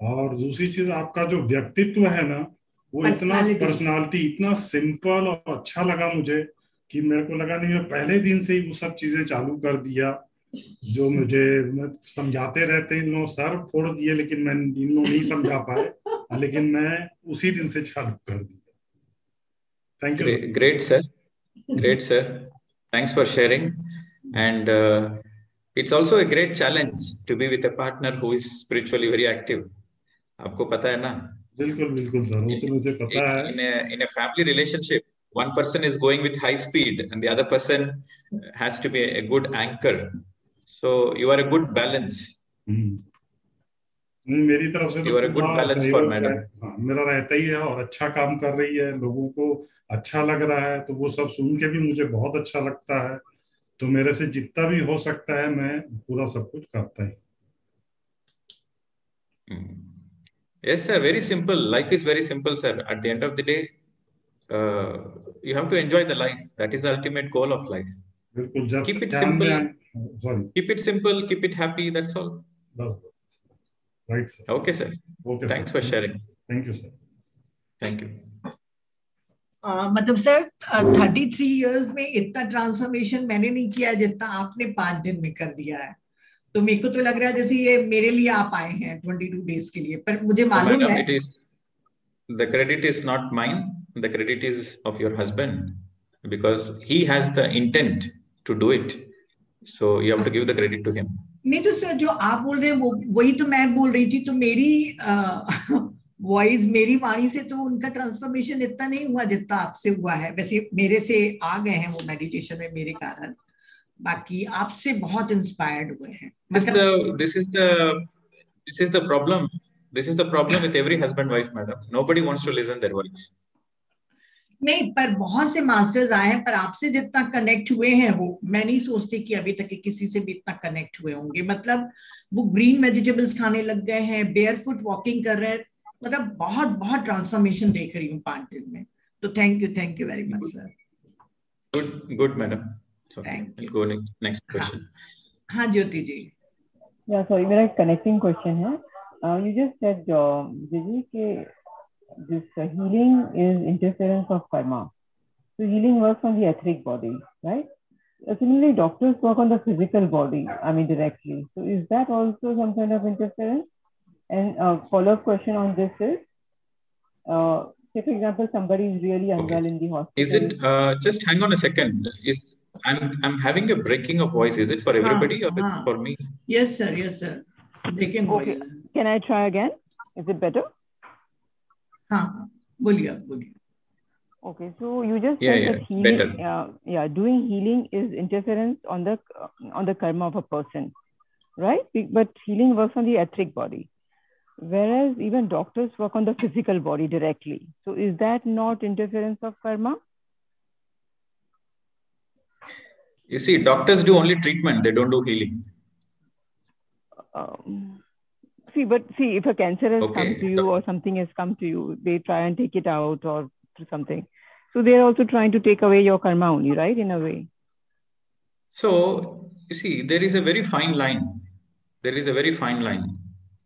और दूसरी चीज, आपका जो व्यक्तित्व है ना, वो इतना पर्सनालिटी इतना सिंपल और अच्छा लगा मुझे कि मेरे को लगा नहीं, मैं पहले दिन से ही वो सब चीजें चालू कर दिया जो मुझे समझाते रहते इन लोग। सर फोड़ दिए, लेकिन मैं इन लोग नहीं समझा पाए, लेकिन मैं उसी दिन से चालू कर दिया। Thank you. Great sir, great sir, thanks for sharing. And it's also a great challenge to be with a partner who is spiritually very active. आपको पता है ना? बिल्कुल बिल्कुल सर, वो तो मुझे पता है। In a family relationship, one person is going with high speed and the other person has to be a good anchor. So you are a good balance. मेरी तरफ से you are a good balance for madam. मेरा रहता ही है और अच्छा काम कर रही है, लोगों को अच्छा लग रहा है, तो वो सब सुन के भी मुझे बहुत अच्छा लगता है। तो मेरे से जितना भी हो सकता है मैं पूरा सब कुछ करता ही। Yes sir, very simple. Life is very simple sir. At the end of the day, you have to enjoy the life. That is the ultimate goal of life. Keep it simple. Keep it simple. Keep it happy. That's all. Right sir. Okay sir. Okay. Thanks for sharing. Thank you sir. Thank you. मतलब sir 33 years में इतना transformation मैंने नहीं किया जितना आपने 5 दिन में कर दिया है। तो मेरे को तो लग रहा है जैसे ये मेरे लिए आप आए हैं 22 डेज के लिए, पर मुझे मालूम है the credit is not mine, the credit is of your husband, because he has the intent to do it, so you have to give the credit to him. नहीं तो सर जो आप बोल रहे हैं वो वही तो मैं बोल रही थी। तो मेरी वॉइस, मेरी वाणी से तो उनका ट्रांसफॉर्मेशन इतना नहीं हुआ जितना आपसे हुआ है। वैसे मेरे से आ गए हैं वो मेडिटेशन में मेरे कारण, बाकी आपसे बहुत इंस्पायर्ड हुए हैं। मतलब this is the problem with every husband wife madam. Nobody wants to listen their wife. नहीं, पर बहुत से मास्टर्स आए हैं, पर आपसे जितना कनेक्ट हुए हैं वो मैं नहीं सोचती कि अभी तक के किसी से भी इतना कनेक्ट हुए होंगे। मतलब वो ग्रीन वेजिटेबल्स खाने लग गए हैं, बेयरफुट वॉकिंग कर रहे हैं, मतलब बहुत बहुत ट्रांसफॉर्मेशन देख रही हूँ 5 दिन में। तो thank you very much sir. Good, madam. So, Thank we'll go next question. हाँ ज्योति जी। Yeah, sorry, मेरा एक connecting question है. You just said, Gigi, कि this healing is interference of karma. So healing works on the etheric body, right? Similarly, doctors work on the physical body, I mean directly. So is that also some kind of interference? And follow-up question on this is, say for example, somebody is really unwell in the hospital. Is it, just hang on a second. I'm having a breaking of voice. Is it for everybody or for me? Yes sir. Breaking voice. Okay, can I try again? Is it better? हाँ, बोलिए. Okay, so you just said that healing, doing healing is interference on the karma of a person, right? But healing works on the etheric body, whereas even doctors work on the physical body directly. So is that not interference of karma? You see, doctors do only treatment; they don't do healing. See, if a cancer has come to you or something has come to you, they try and take it out or something. So they're also trying to take away your karma only, right? In a way. So, you see, there is a very fine line.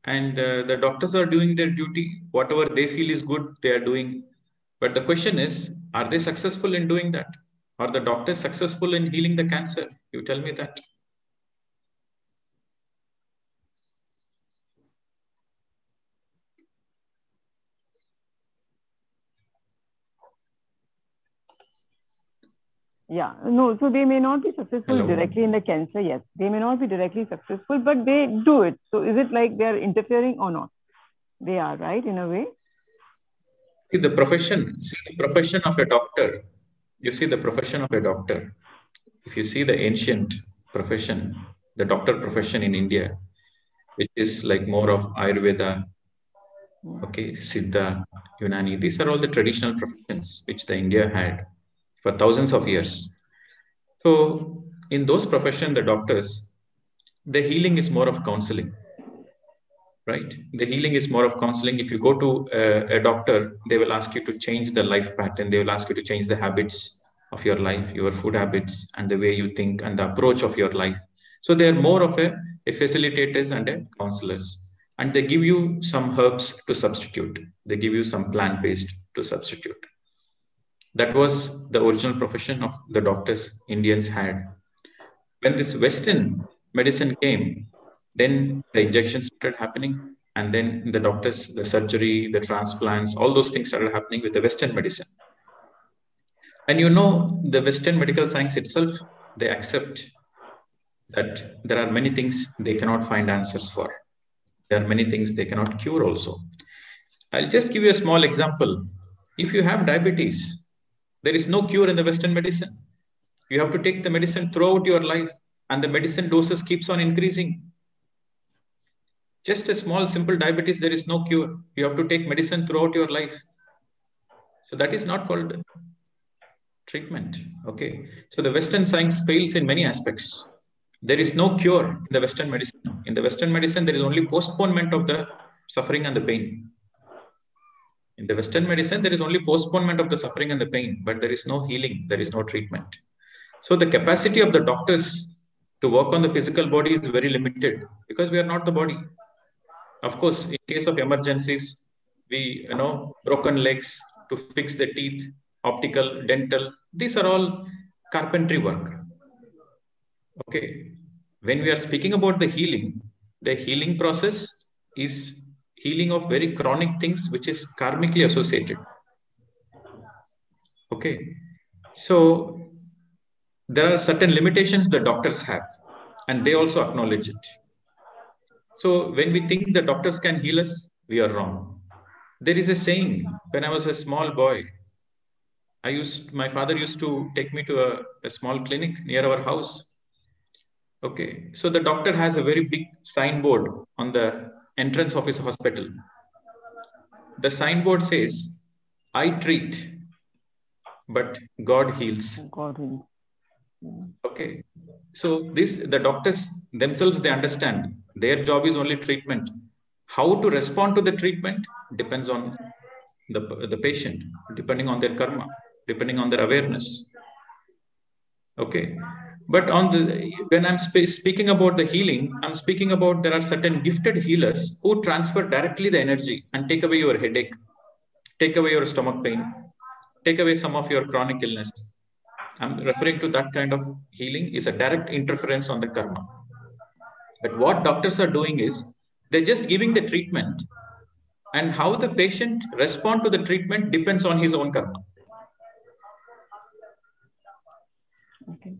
And the doctors are doing their duty. Whatever they feel is good, they are doing. But the question is, are they successful in doing that? Are the doctors successful in healing the cancer? You tell me that. Yeah, no, so they may not be successful directly in the cancer, yes. They may not be directly successful, but they do it. So is it like they're interfering or not? They are, right, in a way? See the profession of a doctor. You see the profession of a doctor. If you see the ancient profession, the doctor profession in India, which is like more of Ayurveda, Siddha, Unani, these are all the traditional professions which the India had for thousands of years. So in those professions, the doctors, the healing is more of counseling, right? The healing is more of counseling. If you go to a doctor, they will ask you to change the life pattern. They will ask you to change the habits of your life, your food habits, and the way you think and the approach of your life. So they are more of a facilitators and a counselors. And they give you some herbs to substitute. They give you some plant-based to substitute. That was the original profession of the doctors Indians had. When this Western medicine came, then the injections started happening. And then the doctors, the surgery, the transplants, all those things started happening with the Western medicine. And you know, the Western medical science itself, they accept that there are many things they cannot find answers for. There are many things they cannot cure also. I'll just give you a small example. If you have diabetes, there is no cure in the Western medicine. You have to take the medicine throughout your life, and the medicine doses keeps on increasing. Just a small, simple diabetes, there is no cure. You have to take medicine throughout your life. So that is not called treatment. Okay. So the Western science fails in many aspects. There is no cure in the Western medicine. In the Western medicine, there is only postponement of the suffering and the pain. In the Western medicine, there is only postponement of the suffering and the pain, but there is no healing, there is no treatment. So the capacity of the doctors to work on the physical body is very limited because we are not the body. Of course, in case of emergencies, we, broken legs to fix the teeth, optical, dental, these are all carpentry work. Okay. When we are speaking about the healing process is healing of very chronic things which is karmically associated. Okay. So there are certain limitations the doctors have, and they also acknowledge it. So when we think the doctors can heal us, we are wrong. There is a saying, when I was a small boy, my father used to take me to a small clinic near our house. Okay. So the doctor has a very big signboard on the entrance of his hospital. The signboard says, I treat, but God heals. God heals. Okay. So the doctors themselves, they understand their job is only treatment. How to respond to the treatment depends on the patient, depending on their karma, depending on their awareness. Okay. But when I'm speaking about the healing, I'm speaking about there are certain gifted healers who transfer directly the energy and take away your headache, take away your stomach pain, take away some of your chronic illness. I'm referring to that kind of healing is a direct interference on the karma. But what doctors are doing is they're just giving the treatment, and how the patient responds to the treatment depends on his own karma. Okay.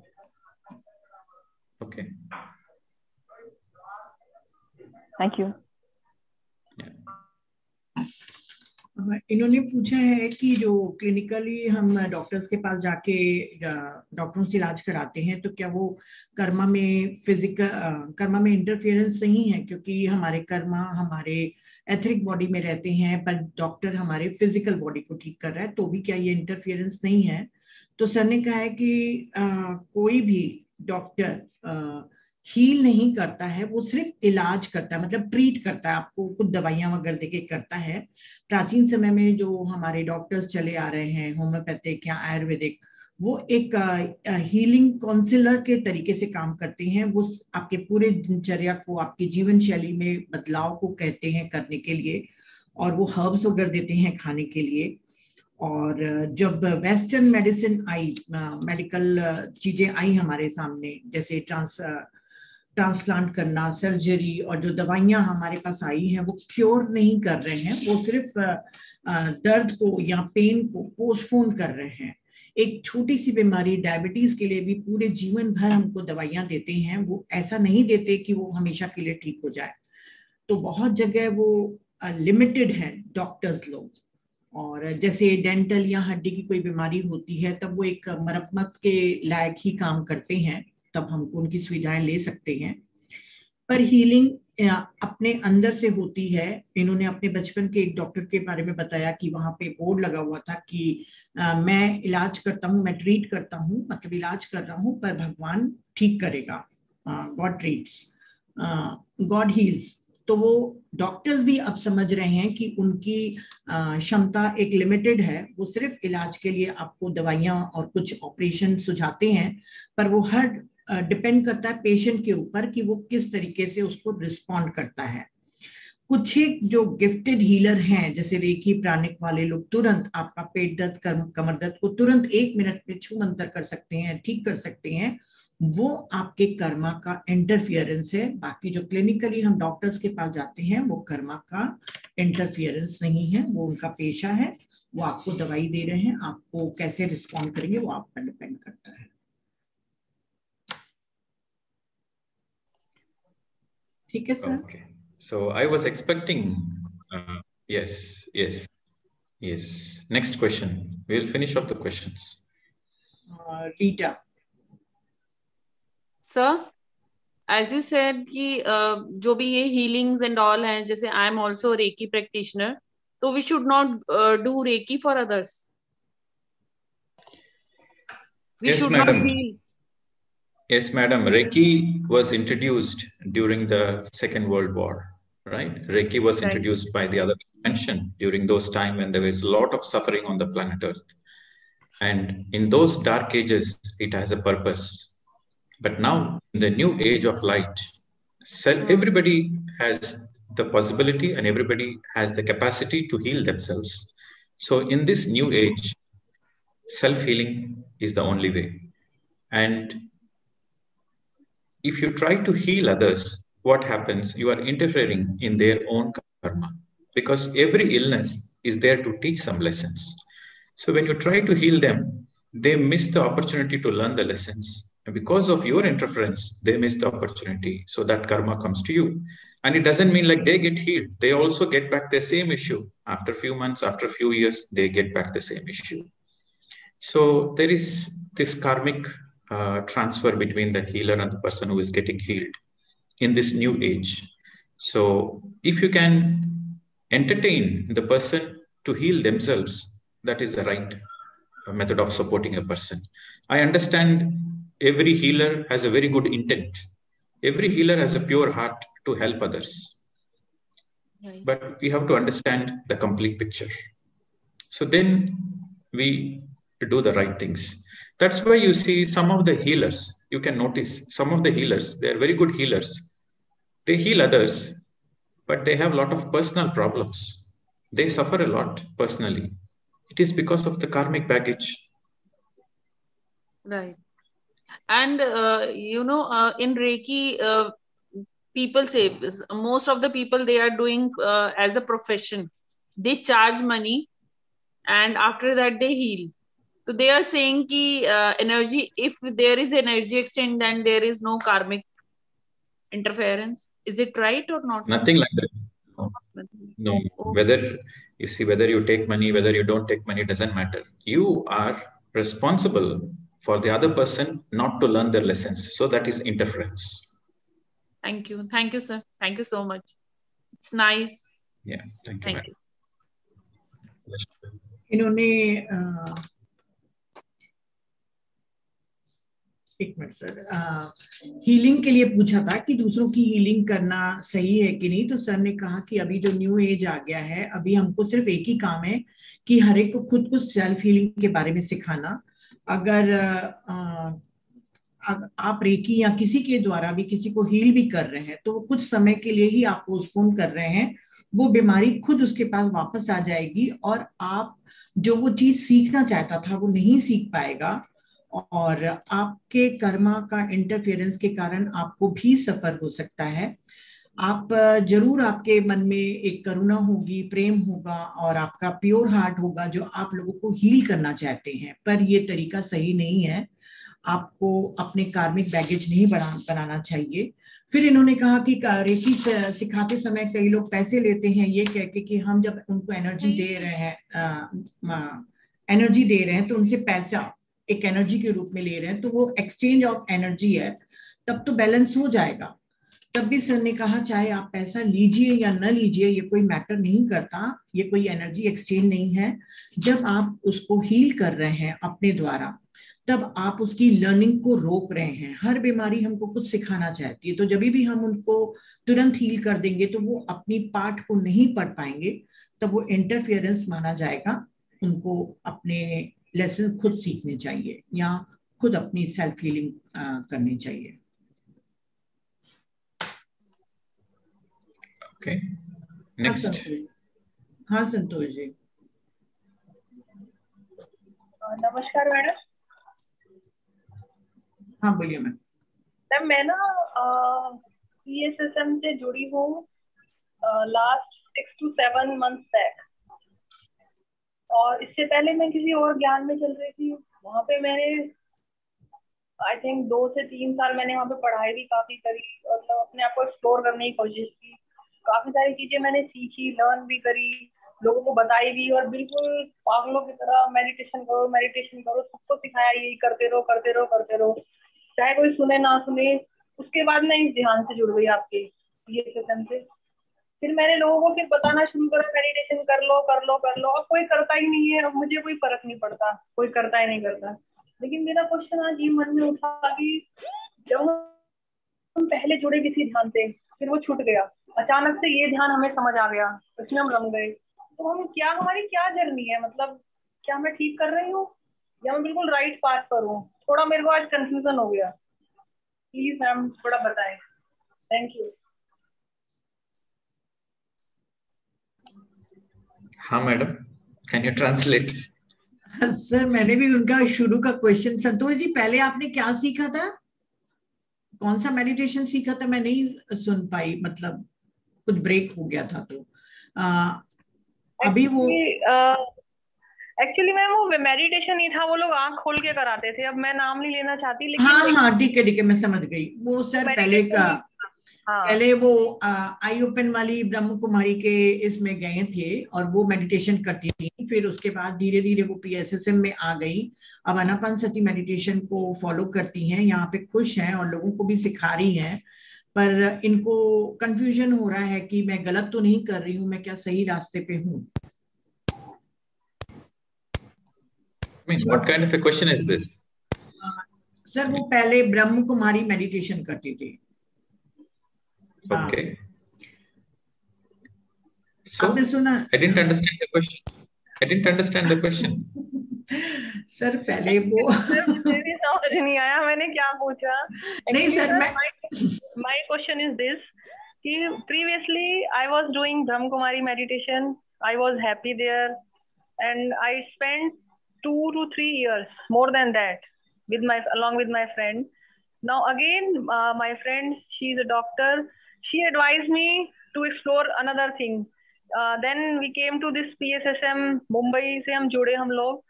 Okay. Thank you. इन्होंने पूछा है कि जो clinically हम doctors के पास जाके डॉक्टरों से इलाज कराते हैं, तो क्या वो कर्मा में इंटरफेरेंस नहीं है, क्योंकि हमारे कर्मा हमारे एथरिक बॉडी में रहते हैं, पर डॉक्टर हमारे फिजिकल बॉडी को ठीक कर रहा है, तो भी क्या ये इंटरफेरेंस नहीं है? तो सर ने कहा है कि कोई भी डॉक्टर हील नहीं करता है, वो सिर्फ इलाज करता है, मतलब ट्रीट करता है, आपको कुछ दवाइयां वगैरह देके करता है। प्राचीन समय में जो हमारे डॉक्टर्स चले आ रहे हैं, होम्योपैथिक या आयुर्वेदिक, वो एक हीलिंग काउंसलर के तरीके से काम करते हैं। वो आपके पूरे दिनचर्या को, आपकी जीवन शैली में बदलाव को कहते हैं करने के लिए, और वो हर्ब्स वगैरह देते हैं खाने के लिए। और जब वेस्टर्न मेडिसिन आई, मेडिकल चीजें आई हमारे सामने, जैसे ट्रांसप्लांट करना, सर्जरी, और जो दवाइयां हमारे पास आई हैं वो क्योर नहीं कर रहे हैं, वो सिर्फ दर्द को या पेन को पोस्टपोन कर रहे हैं। एक छोटी सी बीमारी डायबिटीज के लिए भी पूरे जीवन भर हमको दवाइयां देते हैं, वो ऐसा नहीं देते कि वो हमेशा के लिए ठीक हो जाए। तो बहुत जगह वो लिमिटेड है डॉक्टर्स लोग, और जैसे डेंटल या हड्डी की कोई बीमारी होती है तब वो एक मरम्मत के लायक ही काम करते हैं, तब हमको उनकी सुविधाएं ले सकते हैं। पर हीलिंग अपने अंदर से होती है। इन्होंने अपने बचपन के एक डॉक्टर के बारे में बताया कि वहां पे बोर्ड लगा हुआ था कि मैं इलाज करता हूँ, मैं ट्रीट करता हूँ, मतलब इलाज कर रहा हूँ, पर भगवान ठीक करेगा, गॉड ट्रीट्स, गॉड हील्स। तो वो डॉक्टर्स भी अब समझ रहे हैं कि उनकी क्षमता एक लिमिटेड है, वो सिर्फ इलाज के लिए आपको दवाइयां और कुछ ऑपरेशन सुझाते हैं, पर वो हर डिपेंड करता है पेशेंट के ऊपर कि वो किस तरीके से उसको रिस्पॉन्ड करता है। कुछ एक जो गिफ्टेड हीलर हैं, जैसे रेकी प्राणिक वाले लोग, तुरंत आपका पेट दर्द, कमर दर्द को तुरंत 1 मिनट में छू मंतर कर सकते हैं, ठीक कर सकते हैं। वो आपके कर्मा का इंटरफियरेंस है। बाकी जो क्लिनिकली हम डॉक्टर्स के पास जाते हैं वो कर्मा का इंटरफियरेंस नहीं है, वो उनका पेशा है। वो आपको दवाई दे रहे हैं, आपको कैसे रिस्पॉन्ड करेंगे वो आप पर डिपेंड करता है। ठीक है sir? Okay. So I was expecting, yes. Next question. We'll finish up the questions. Rita. Sir, as you said कि जो भी ये healings and all हैं, जैसे I am also a Reiki practitioner, so we should not do Reiki for others. We should not heal. Yes, madam. Reiki was introduced during the Second World War, right? Reiki was introduced by the other dimension during those times when there was a lot of suffering on the planet Earth. And in those dark ages, it has a purpose. But now, in the new age of light, everybody has the possibility and everybody has the capacity to heal themselves. So in this new age, self-healing is the only way. And if you try to heal others, what happens? You are interfering in their own karma, because every illness is there to teach some lessons. So when you try to heal them, they miss the opportunity to learn the lessons. And because of your interference, they miss the opportunity. So that karma comes to you. And it doesn't mean like they get healed. They also get back the same issue. After a few months, after a few years, they get back the same issue. So there is this karmic transfer between the healer and the person who is getting healed in this new age. So if you can entertain the person to heal themselves, that is the right method of supporting a person. I understand every healer has a very good intent. Every healer has a pure heart to help others. Right. But we have to understand the complete picture. So then we do the right things. That's why you see some of the healers, you can notice some of the healers, they are very good healers. They heal others, but they have a lot of personal problems. They suffer a lot personally. It is because of the karmic baggage. Right. And in Reiki, people say most of the people they are doing as a profession. They charge money, and after that they heal. So they are saying ki energy, if there is energy exchange, then there is no karmic interference. Is it right or not? Nothing like that. No. Whether you take money, whether you don't take money, doesn't matter. You are responsible for the other person not to learn their lessons. So that is interference. Thank you, sir. Thank you so much. It's nice. Yeah, thank you. इन्होंने एक minute sir, healing के लिए पूछा था कि दूसरों की healing करना सही है कि नहीं, तो सर ने कहा कि अभी जो न्यू एज आ गया है, अभी हमको सिर्फ एक ही काम है कि हर एक को खुद को सेल्फ हीलिंग के बारे में सिखाना। अगर आप रेकी या किसी के द्वारा भी किसी को हील भी कर रहे हैं तो वो कुछ समय के लिए ही आप पोस्टपोन कर रहे हैं, वो बीमारी खुद उसके पास वापस आ जाएगी और आप जो वो चीज सीखना चाहता था वो नहीं सीख पाएगा, और आपके कर्मा का इंटरफेरेंस के कारण आपको भी सफर हो सकता है। आप जरूर, आपके मन में एक करुणा होगी, प्रेम होगा और आपका प्योर हार्ट होगा जो आप लोगों को हील करना चाहते हैं, पर ये तरीका सही नहीं है। आपको अपने कार्मिक बैगेज नहीं बनाना चाहिए। फिर इन्होंने कहा कि रेकी सिखाते समय कई लोग पैसे लेते हैं ये कह के कि हम जब उनको एनर्जी दे रहे हैं तो उनसे पैसा एक एनर्जी के रूप में ले रहे हैं, तो वो एक्सचेंज ऑफ एनर्जी है, तब तो बैलेंस हो जाएगा। तब भी सर ने कहा चाहे आप पैसा लीजिए या न लीजिए ये कोई मैटर नहीं करता, ये कोई एनर्जी एक्सचेंज नहीं है। जब आप उसको हील कर रहे हैं अपने द्वारा तब आप उसकी लर्निंग को रोक रहे हैं। हर बीमारी हमको कुछ सिखाना चाहती है, तो जब भी हम उनको तुरंत हील कर देंगे तो वो अपनी पार्ट को नहीं पढ़ पाएंगे, तब वो इंटरफेरेंस माना जाएगा। उनको अपने लेसन खुद सीखने चाहिए या खुद अपनी सेल्फ हीलिंग करनी चाहिए। Okay, next. हाँ संतोष जी। नमस्कार मैडम। हाँ बोलिए मैम। मैं ना PSSM से जुड़ी हूँ लास्ट 6 to 7 months बैक, और इससे पहले मैं किसी और ज्ञान में चल रही थी। वहाँ पे मैंने आई थिंक 2 से 3 साल मैंने वहाँ पे पढ़ाई भी काफी करी, मतलब अपने आप को एक्सप्लोर करने की कोशिश की। काफी सारी चीजें मैंने सीखी, लर्न भी करी, लोगों को बताई भी, और बिल्कुल पागलों की तरह मेडिटेशन करो, सबको सिखाया यही करते रहो, चाहे कोई सुने ना सुने। उसके बाद मैं इस ध्यान से जुड़ गई आपके ये सेशन से। फिर मैंने लोगों को फिर बताना शुरू करा मेडिटेशन कर लो। अब कोई करता ही नहीं है, अब मुझे कोई फर्क नहीं पड़ता, कोई करता ही नहीं करता। लेकिन मेरा क्वेश्चन आज ये मन में उठा कि जब हम पहले जुड़े किसी ध्यान से, फिर वो छूट गया, अचानक से ये ध्यान हमें समझ आ गया, उसमें हम रम गए, तो हमारी क्या जर्नी है? मतलब क्या मैं ठीक कर रही हूँ या मैं बिल्कुल राइट पाथ पर हूँ? थोड़ा मेरे को आज कंफ्यूजन हो गया, प्लीज मैम थोड़ा बताएं। Thank you. हाँ madam, can you translate? Sir मैंने भी उनका शुरू का क्वेश्चन, संतोष जी पहले आपने क्या सीखा था, कौन सा मेडिटेशन सीखा था? मैं नहीं सुन पाई, मतलब कुछ ब्रेक हो गया था। तो अभी वो एक्चुअली मैम वो मेडिटेशन नहीं था, वो लोग आंख खोल के कराते थे। अब मैं नाम नहीं लेना चाहती, लेकिन हाँ ठीक है मैं समझ गई। वो सर पहले का पहले वो आई ओपन वाली ब्रह्म कुमारी के इसमें गए थे और वो मेडिटेशन करती थी। फिर उसके बाद धीरे धीरे वो PSSM में आ गई। अब आनापानसती मेडिटेशन को फॉलो करती हैं, यहाँ पे खुश हैं और लोगों को भी सिखा रही हैं। पर इनको कंफ्यूजन हो रहा है कि मैं गलत तो नहीं कर रही हूँ, मैं क्या सही रास्ते पे हूँ? I mean, what kind of a question is this? Sir वो पहले ब्रह्म कुमारी मेडिटेशन करती थी. Okay. So आपने सुना? I didn't understand the question. I didn't understand the question. Sir पहले वो मुझे भी समझ नहीं आया मैंने क्या पूछा. नहीं सर मैं My question is this कि previously I was doing Brahma Kumari meditation. I was happy there and I spent 2 to 3 years more than that along with my friend. Now again my friend, she's a doctor, she advised me to explore another thing. Then we came to this PSSM Mumbai से हम जुड़े हम लोग.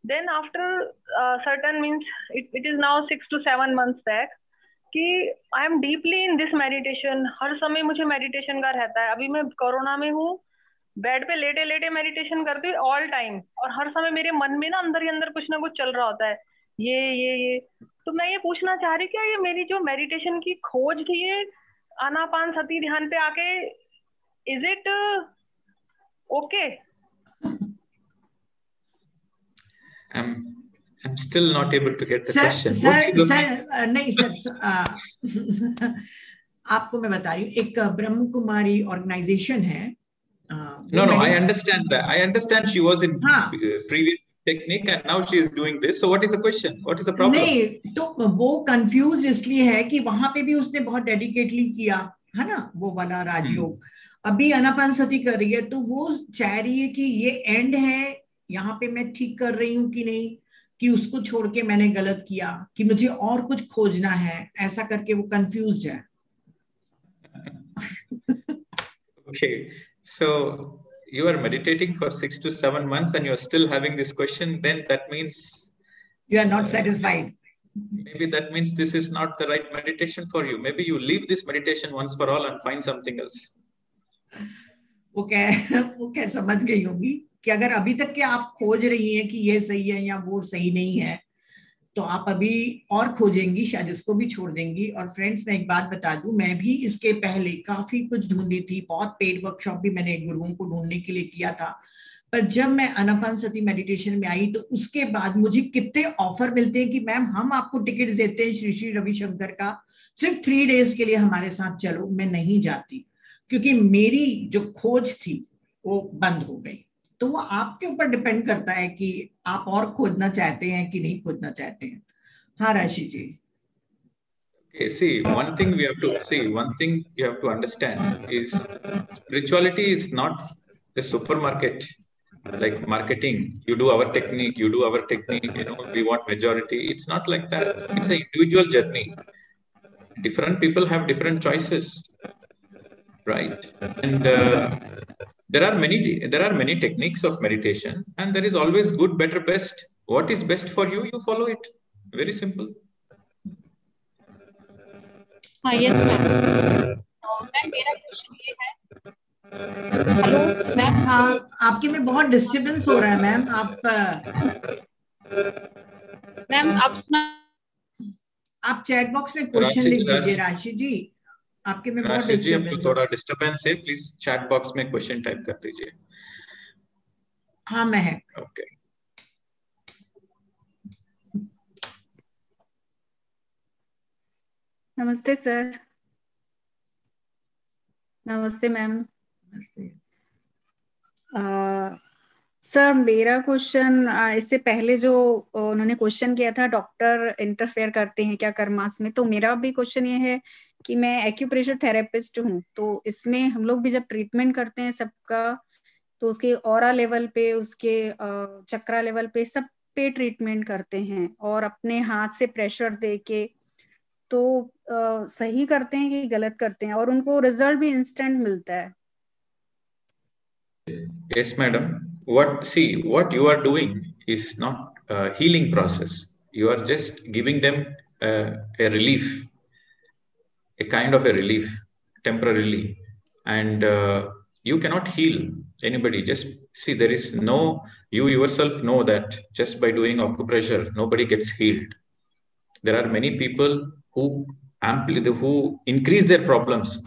Then after certain means it is now 6 to 7 months back कि I am deeply in this meditation. हर समय मुझे meditation का रहता है. अभी मैं कोरोना में हूँ, बेड पे लेटे लेटे मेडिटेशन करती हूँ ऑल टाइम, और हर समय मेरे मन में ना अंदर ही अंदर कुछ ना कुछ चल रहा होता है. ये तो मैं ये पूछना चाह रही क्या ये मेरी जो मेडिटेशन की खोज थी ये आनापान सती ध्यान पे आके is it okay? I'm still not able to get the question. Sir नहीं सर आपको मैं बता रही हूँ, एक ब्रह्म कुमारी ऑर्गेनाइजेशन है. No, I understand that. I understand she was in previous technique and now she is doing this. So what is the question? What is the problem? नहीं तो वो कंफ्यूज इसलिए है कि वहां पे भी उसने बहुत डेडिकेटली किया है ना वो वाला राजयोग. अभी आनापान सती कर रही है तो वो चाह रही है कि ये एंड है, यहाँ पे मैं ठीक कर रही हूँ कि नहीं, कि उसको छोड़ के मैंने गलत किया, कि मुझे और कुछ खोजना है, ऐसा करके वो कंफ्यूज है. Okay, so you are meditating for 6 to 7 months and you are still having this question, then that means you are not satisfied. Maybe that means this is not the right meditation for you. Maybe you leave this meditation once for all and find something else. वो क्या समझ गई होंगी कि अगर अभी तक के आप खोज रही हैं कि ये सही है या वो सही नहीं है, तो आप अभी और खोजेंगी, शायद उसको भी छोड़ देंगी. और फ्रेंड्स मैं एक बात बता दूं, मैं भी इसके पहले काफी कुछ ढूंढी थी, बहुत पेड वर्कशॉप भी मैंने गुरुओं को ढूंढने के लिए किया था, पर जब मैं आनापान सती मेडिटेशन में आई तो उसके बाद मुझे कितने ऑफर मिलते हैं कि मैम हम आपको टिकट देते हैं श्री श्री रविशंकर का, सिर्फ 3 डेज के लिए हमारे साथ चलो. मैं नहीं जाती क्योंकि मेरी जो खोज थी वो बंद हो गई. तो वो आपके ऊपर डिपेंड करता है कि आप और खोजना चाहते हैं कि नहीं खोजना चाहते हैं. हाँ राशि जी. Okay, see, one thing you have to understand is spirituality is not a supermarket like marketing. You do our technique, you know, we want majority. It's not like that. It's an individual journey. Different people have different choices, right? And there are many techniques of meditation, and there is always good, better, best. What is best for you, you follow it. Very simple. Yes, ma'am. मेरा question ये है. Hello ma'am. आपके में बहुत disturbance हो रहा है ma'am. आप चैट बॉक्स में क्वेश्चन लिख दीजिए राशि जी. आपके में बहुत डिस्टर्बेंस है. थोड़ा डिस्टर्बेंस है, प्लीज चैट बॉक्स में क्वेश्चन टाइप कर दीजिए. हाँ मैं है. ओके. नमस्ते सर. नमस्ते मैम. सर मेरा क्वेश्चन, इससे पहले जो उन्होंने क्वेश्चन किया था डॉक्टर इंटरफेयर करते हैं क्या कर्मास में, तो मेरा भी क्वेश्चन ये है कि मैं एक्यूप्रेशर थेरेपिस्ट हूँ, तो इसमें हम लोग भी जब ट्रीटमेंट करते हैं सबका, तो उसके ऑरा लेवल पे, उसके चक्रा लेवल पे, सब पे ट्रीटमेंट करते हैं और अपने हाथ से प्रेशर दे के, तो सही करते हैं कि गलत करते हैं, और उनको रिजल्ट भी इंस्टेंट मिलता है. Yes, madam. What you are doing is not a healing process. You are just giving them a relief, a kind of a relief temporarily, and you cannot heal anybody. Just see, there is no, you yourself know that just by doing acupressure nobody gets healed. There are many people who increase their problems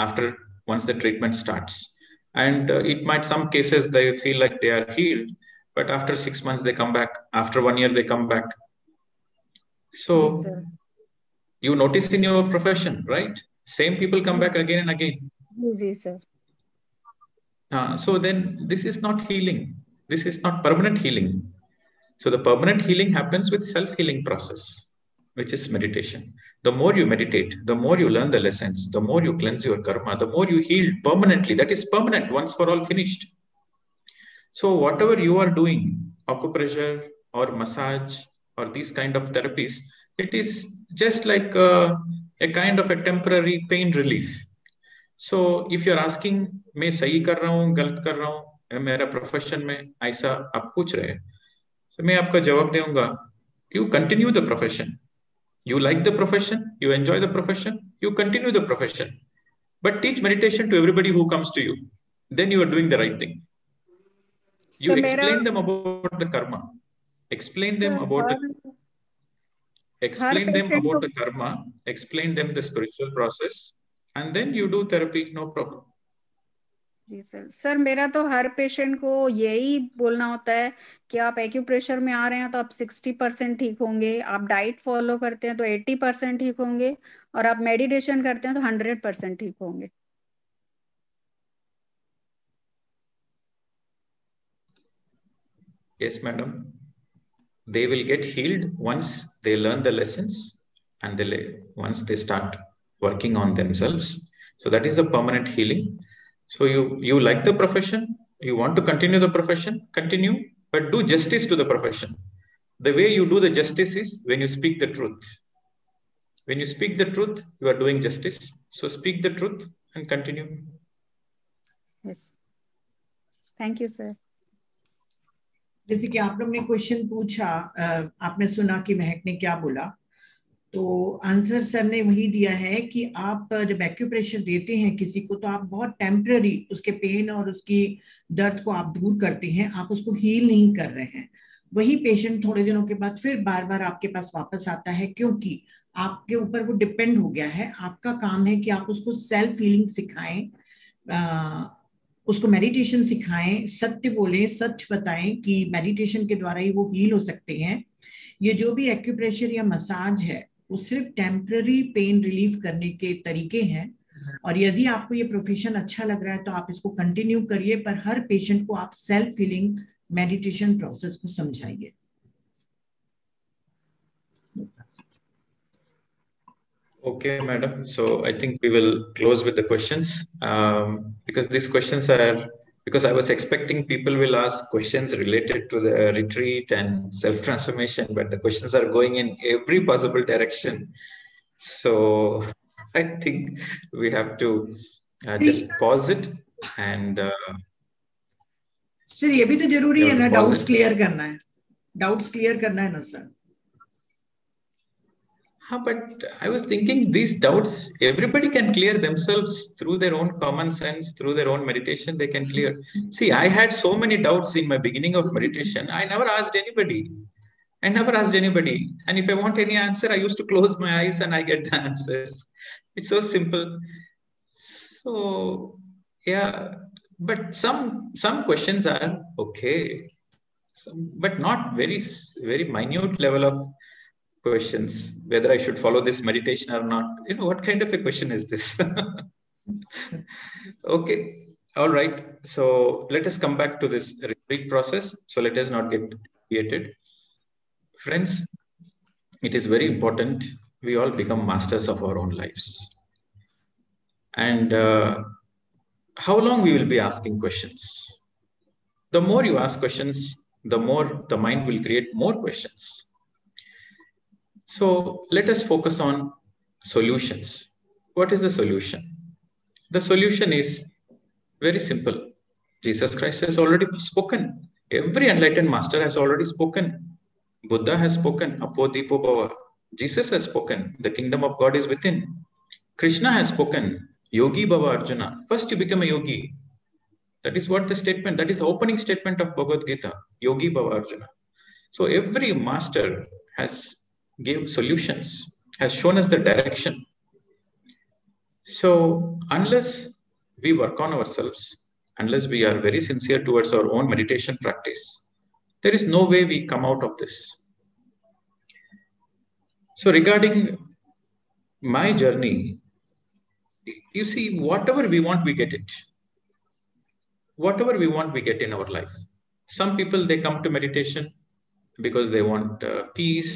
once the treatment starts. And it might, some cases they feel like they are healed, but after 6 months they come back, after 1 year they come back. So you notice in your profession, right? Same people come back again and again. Yes, sir. So then this is not healing. This is not permanent healing. So the permanent healing happens with self-healing process, which is meditation. The more you meditate, the more you learn the lessons, the more you cleanse your karma, the more you heal permanently. That is permanent, once for all finished. So whatever you are doing, acupressure or massage or these kind of therapies, it is just like a kind of a temporary pain relief. So if you're asking, मैं सही कर रहा हूँ, गलत कर रहा हूँ, मेरा प्रोफेशन में ऐसा आप पूछ रहे हैं, तो मैं आपका जवाब दूंगा, you continue the profession. You like the profession, you enjoy the profession, you continue the profession. But teach meditation to everybody who comes to you. Then you are doing the right thing. You explain them about the karma. Explain them about the karma. Explain them the spiritual process. And then you do therapy, no problem. जी sir. Sir मेरा तो हर patient को यही बोलना होता है कि आप एक्यूप्रेशर में आ रहे हैं तो आप 60% ठीक होंगे, आप डाइट फॉलो करते हैं तो 80% ठीक होंगे, और आप मेडिटेशन करते हैं तो 100% ठीक होंगे. Yes, madam. They will get healed once they learn the lessons and once they start working on themselves. So that is the permanent healing. So you like the profession, you want to continue the profession, continue, but do justice to the profession. The way you do the justice is when you speak the truth. When you speak the truth, you are doing justice. So speak the truth and continue. Yes. Thank you, sir. जैसे कि आप लोग ने question पूछा, आपने सुना कि महक ने क्या बोला, तो आंसर सर ने वही दिया है कि आप जब एक्यूप्रेशर देते हैं किसी को तो आप बहुत टेम्पररी उसके पेन और उसकी दर्द को आप दूर करते हैं, आप उसको हील नहीं कर रहे हैं. वही पेशेंट थोड़े दिनों के बाद फिर बार बार आपके पास वापस आता है, क्योंकि आपके ऊपर वो डिपेंड हो गया है. आपका काम है कि आप उसको सेल्फ हीलिंग सिखाएं, उसको मेडिटेशन सिखाएं, सत्य बोलें, सच बताएं कि मेडिटेशन के द्वारा ही वो हील हो सकते हैं. ये जो भी एक्यूप्रेशर या मसाज है वो सिर्फ टेम्पररी पेन रिलीफ करने के तरीके हैं, और यदि आपको ये प्रोफेशन अच्छा लग रहा है तो आप इसको कंटिन्यू करिए, पर हर पेशेंट को आप सेल्फ हीलिंग मेडिटेशन प्रोसेस को समझाइए. Okay, madam. So I think we will close with the questions because these questions are, because I was expecting people will ask questions related to the retreat and self-transformation, but the questions are going in every possible direction. So I think we have to just pause it and sir ये भी तो जरूरी है ना, doubts clear करना है, doubts clear करना है ना sir. But I was thinking these doubts, everybody can clear themselves through their own common sense, through their own meditation, they can clear. See, I had so many doubts in my beginning of meditation. I never asked anybody. And if I want any answer, I used to close my eyes and I get the answers. It's so simple. So, yeah, but some questions are okay, but not very, very minute level of questions, whether I should follow this meditation or not. What kind of a question is this? Okay, all right. So let us come back to this retreat process. So let us not get deviated. Friends, it is very important we all become masters of our own lives. And how long we will be asking questions? The more you ask questions, the more the mind will create more questions. So let us focus on solutions. What is the solution? The solution is very simple. Jesus Christ has already spoken. Every enlightened master has already spoken. Buddha has spoken. Apo Dipo Bhava. Jesus has spoken. The kingdom of God is within. Krishna has spoken. Yogi Bhava Arjuna. First you become a yogi. That is what the statement, that is the opening statement of Bhagavad Gita. Yogi Bhava Arjuna. So every master has gave solutions, has shown us the direction. So unless we work on ourselves, unless we are very sincere towards our own meditation practice, there is no way we come out of this. So regarding my journey, you see, whatever we want, we get it. Whatever we want, we get in our life. Some people, they come to meditation because they want peace.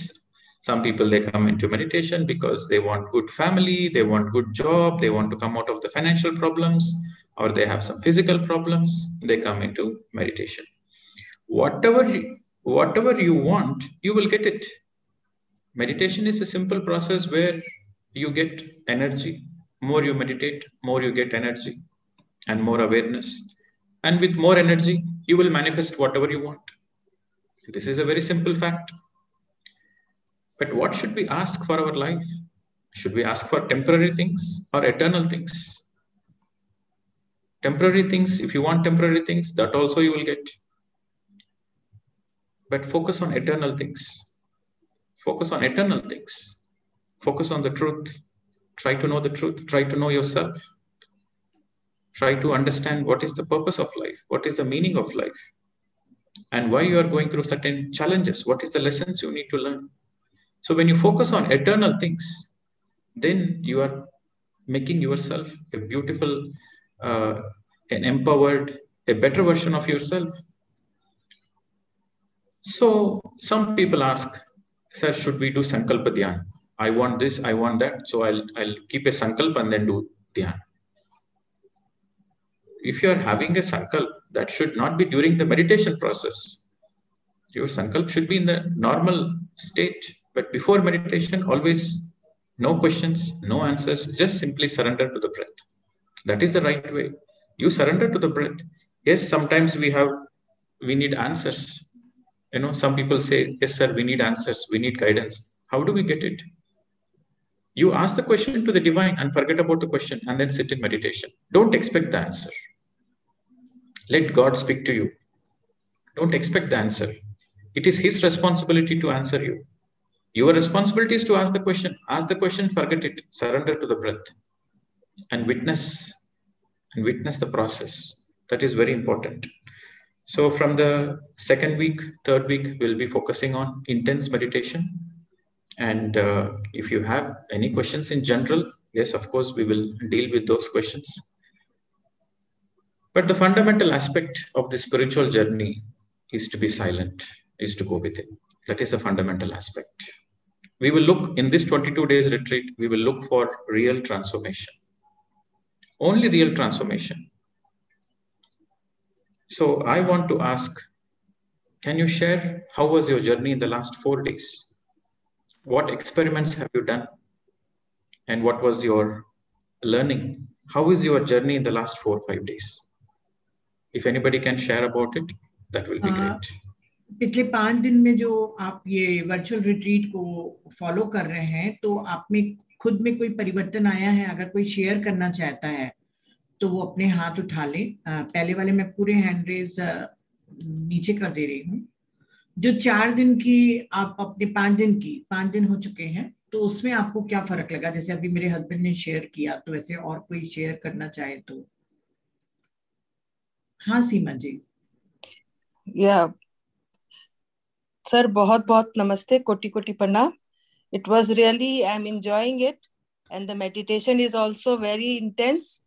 Some people, they come into meditation because they want good family, they want good job, they want to come out of the financial problems, or they have some physical problems. They come into meditation. Whatever you want, you will get it. Meditation is a simple process where you get energy. More you meditate, more you get energy and more awareness. And with more energy, you will manifest whatever you want. This is a very simple fact. But what should we ask for our life? Should we ask for temporary things or eternal things? Temporary things, if you want temporary things, that also you will get. But focus on eternal things. Focus on eternal things. Focus on the truth. Try to know the truth. Try to know yourself. Try to understand what is the purpose of life. What is the meaning of life? And why you are going through certain challenges. What is the lessons you need to learn? So when you focus on eternal things, then you are making yourself a beautiful, an empowered, a better version of yourself. So some people ask, sir, should we do Sankalpa Dhyan? I want this, I want that. So I'll keep a Sankalp and then do Dhyan. If you are having a Sankalp, that should not be during the meditation process. Your Sankalp should be in the normal state. But before meditation, always no questions, no answers, just simply surrender to the breath. That is the right way. You surrender to the breath. Yes, sometimes we need answers. You know, some people say, yes, sir, we need answers, we need guidance. How do we get it? You ask the question to the divine and forget about the question and then sit in meditation. Don't expect the answer. Let God speak to you. Don't expect the answer. It is His responsibility to answer you. Your responsibility is to ask the question. Ask the question, forget it, surrender to the breath and witness the process. That is very important. So from the second week, third week, we'll be focusing on intense meditation. And if you have any questions in general, yes, of course, we will deal with those questions. But the fundamental aspect of the spiritual journey is to be silent, is to go within. That is the fundamental aspect. We will look in this 22 days retreat, we will look for real transformation. Only real transformation. So I want to ask, can you share how was your journey in the last 4 days? What experiments have you done? And what was your learning? How is your journey in the last 4 or 5 days? If anybody can share about it, that will be great. पिछले 5 दिन में जो आप ये virtual retreat को follow कर रहे हैं, तो आप में खुद में कोई परिवर्तन आया है? अगर कोई शेयर करना चाहता है तो वो अपने हाथ उठा ले। पहले वाले मैं पूरे हैंड रेज नीचे कर दे रही हूँ। जो 4 दिन की आप अपने 5 दिन हो चुके हैं, तो उसमें आपको क्या फर्क लगा? जैसे अभी मेरे हस्बैंड ने शेयर किया, तो वैसे और कोई शेयर करना चाहे तो। हाँ सीमा जी। या सर, बहुत बहुत नमस्ते, कोटि कोटि प्रणाम। It was really, I'm enjoying it, and the meditation is also very intense.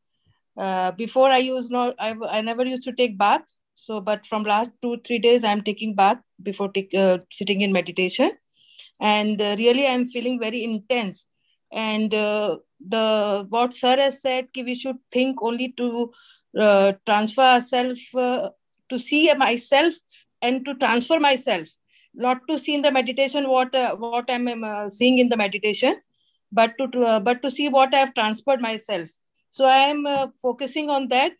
Before I never used to take bath. So, but from last 2-3 days, I'm taking bath before sitting in meditation. And really, I'm feeling very intense. And what sir has said, that we should think only to transfer ourselves, to see myself and to transfer myself. Not to see in the meditation what I'm seeing in the meditation, but to see what I have transferred myself. So I am focusing on that,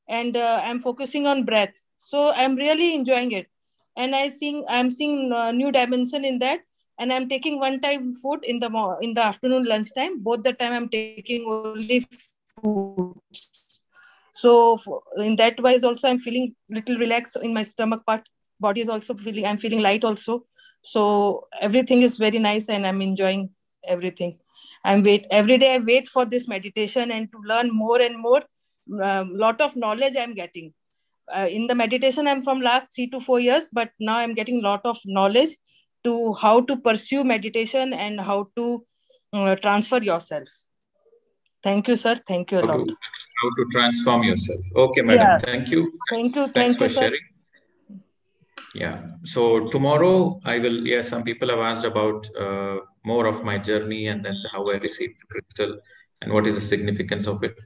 and I'm focusing on breath. So I'm really enjoying it, and I'm seeing new dimension in that. And I'm taking one time food in the afternoon lunchtime. Both the time I'm taking only food. So in that wise also I'm feeling little relaxed in my stomach part. Body is also I'm feeling light also. So everything is very nice, and I'm enjoying everything. Every day I wait for this meditation and to learn more and more. Lot of knowledge I'm getting. in the meditation, I'm from last 3 to 4 years, but now I'm getting a lot of knowledge to how to pursue meditation and how to transfer yourself. Thank you, sir. Thank you a lot. How to transform yourself. Okay, madam. Yeah. Thank you. Thank you. Thanks Thank you, for sir. sharing. Yeah. So tomorrow I will, some people have asked about more of my journey and then how I received crystal and what is the significance of it.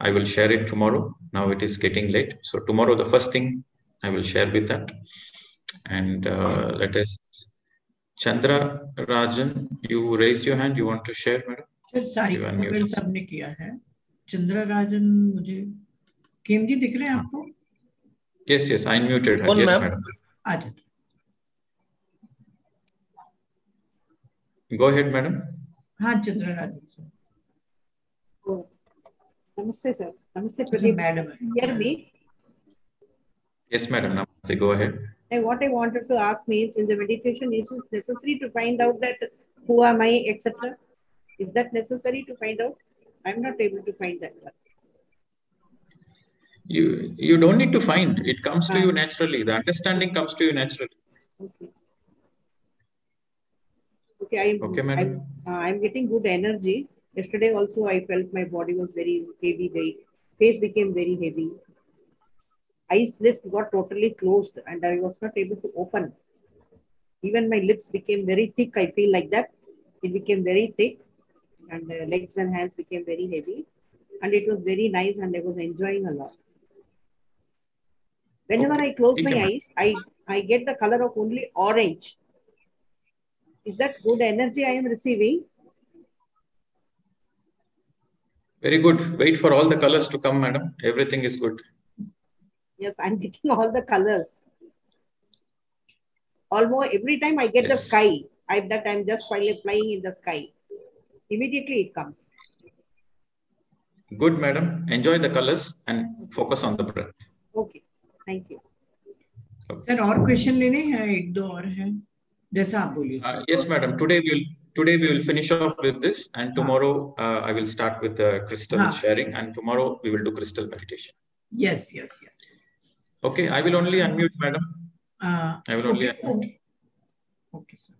I will share it tomorrow. Now it is getting late. So tomorrow, the first thing I will share with that. And let us, Chandra Rajan, you raised your hand. You want to share, madam? सारी फिर सबने किया है. चंद्रा राजन, मुझे केमजी दिख रहे हैं आपको? Yes, yes, I unmuted her. Yes, madam. आज. Go ahead, madam. हाँ, चंद्रा राजन sir. Namaste, sir. Namaste, Pradeep. Madam. Hear me? Yes, madam. Namaste. Go ahead. And what I wanted to ask means, in the meditation, is it necessary to find out that who am I, etc.? Is that necessary to find out? I'm not able to find that one. You don't need to find. It comes to you naturally. The understanding comes to you naturally. Okay. Okay, I'm getting good energy. Yesterday also I felt my body was very heavy. Face became very heavy. Eyes lips got totally closed and I was not able to open. Even my lips became very thick. I feel like that. It became very thick and legs and hands became very heavy. And it was very nice and I was enjoying a lot. Whenever I close my eyes, I get the color of only orange. Is that good energy I am receiving? Very good. Wait for all the colors to come, madam. Everything is good. Yes, I'm getting all the colors. Almost every time I get the sky, I'm just flying in the sky. Immediately it comes. Good, madam. Enjoy the colors and focus on the breath. Okay. Thank you. Sir, और question लेने हैं, एक दो और हैं, जैसा आप बोलिए. Yes, madam. Today we will finish off with this, and tomorrow I will start with the crystal sharing, and tomorrow we will do crystal meditation. Yes. Okay, I will only unmute, madam. I will only unmute. Okay, sir.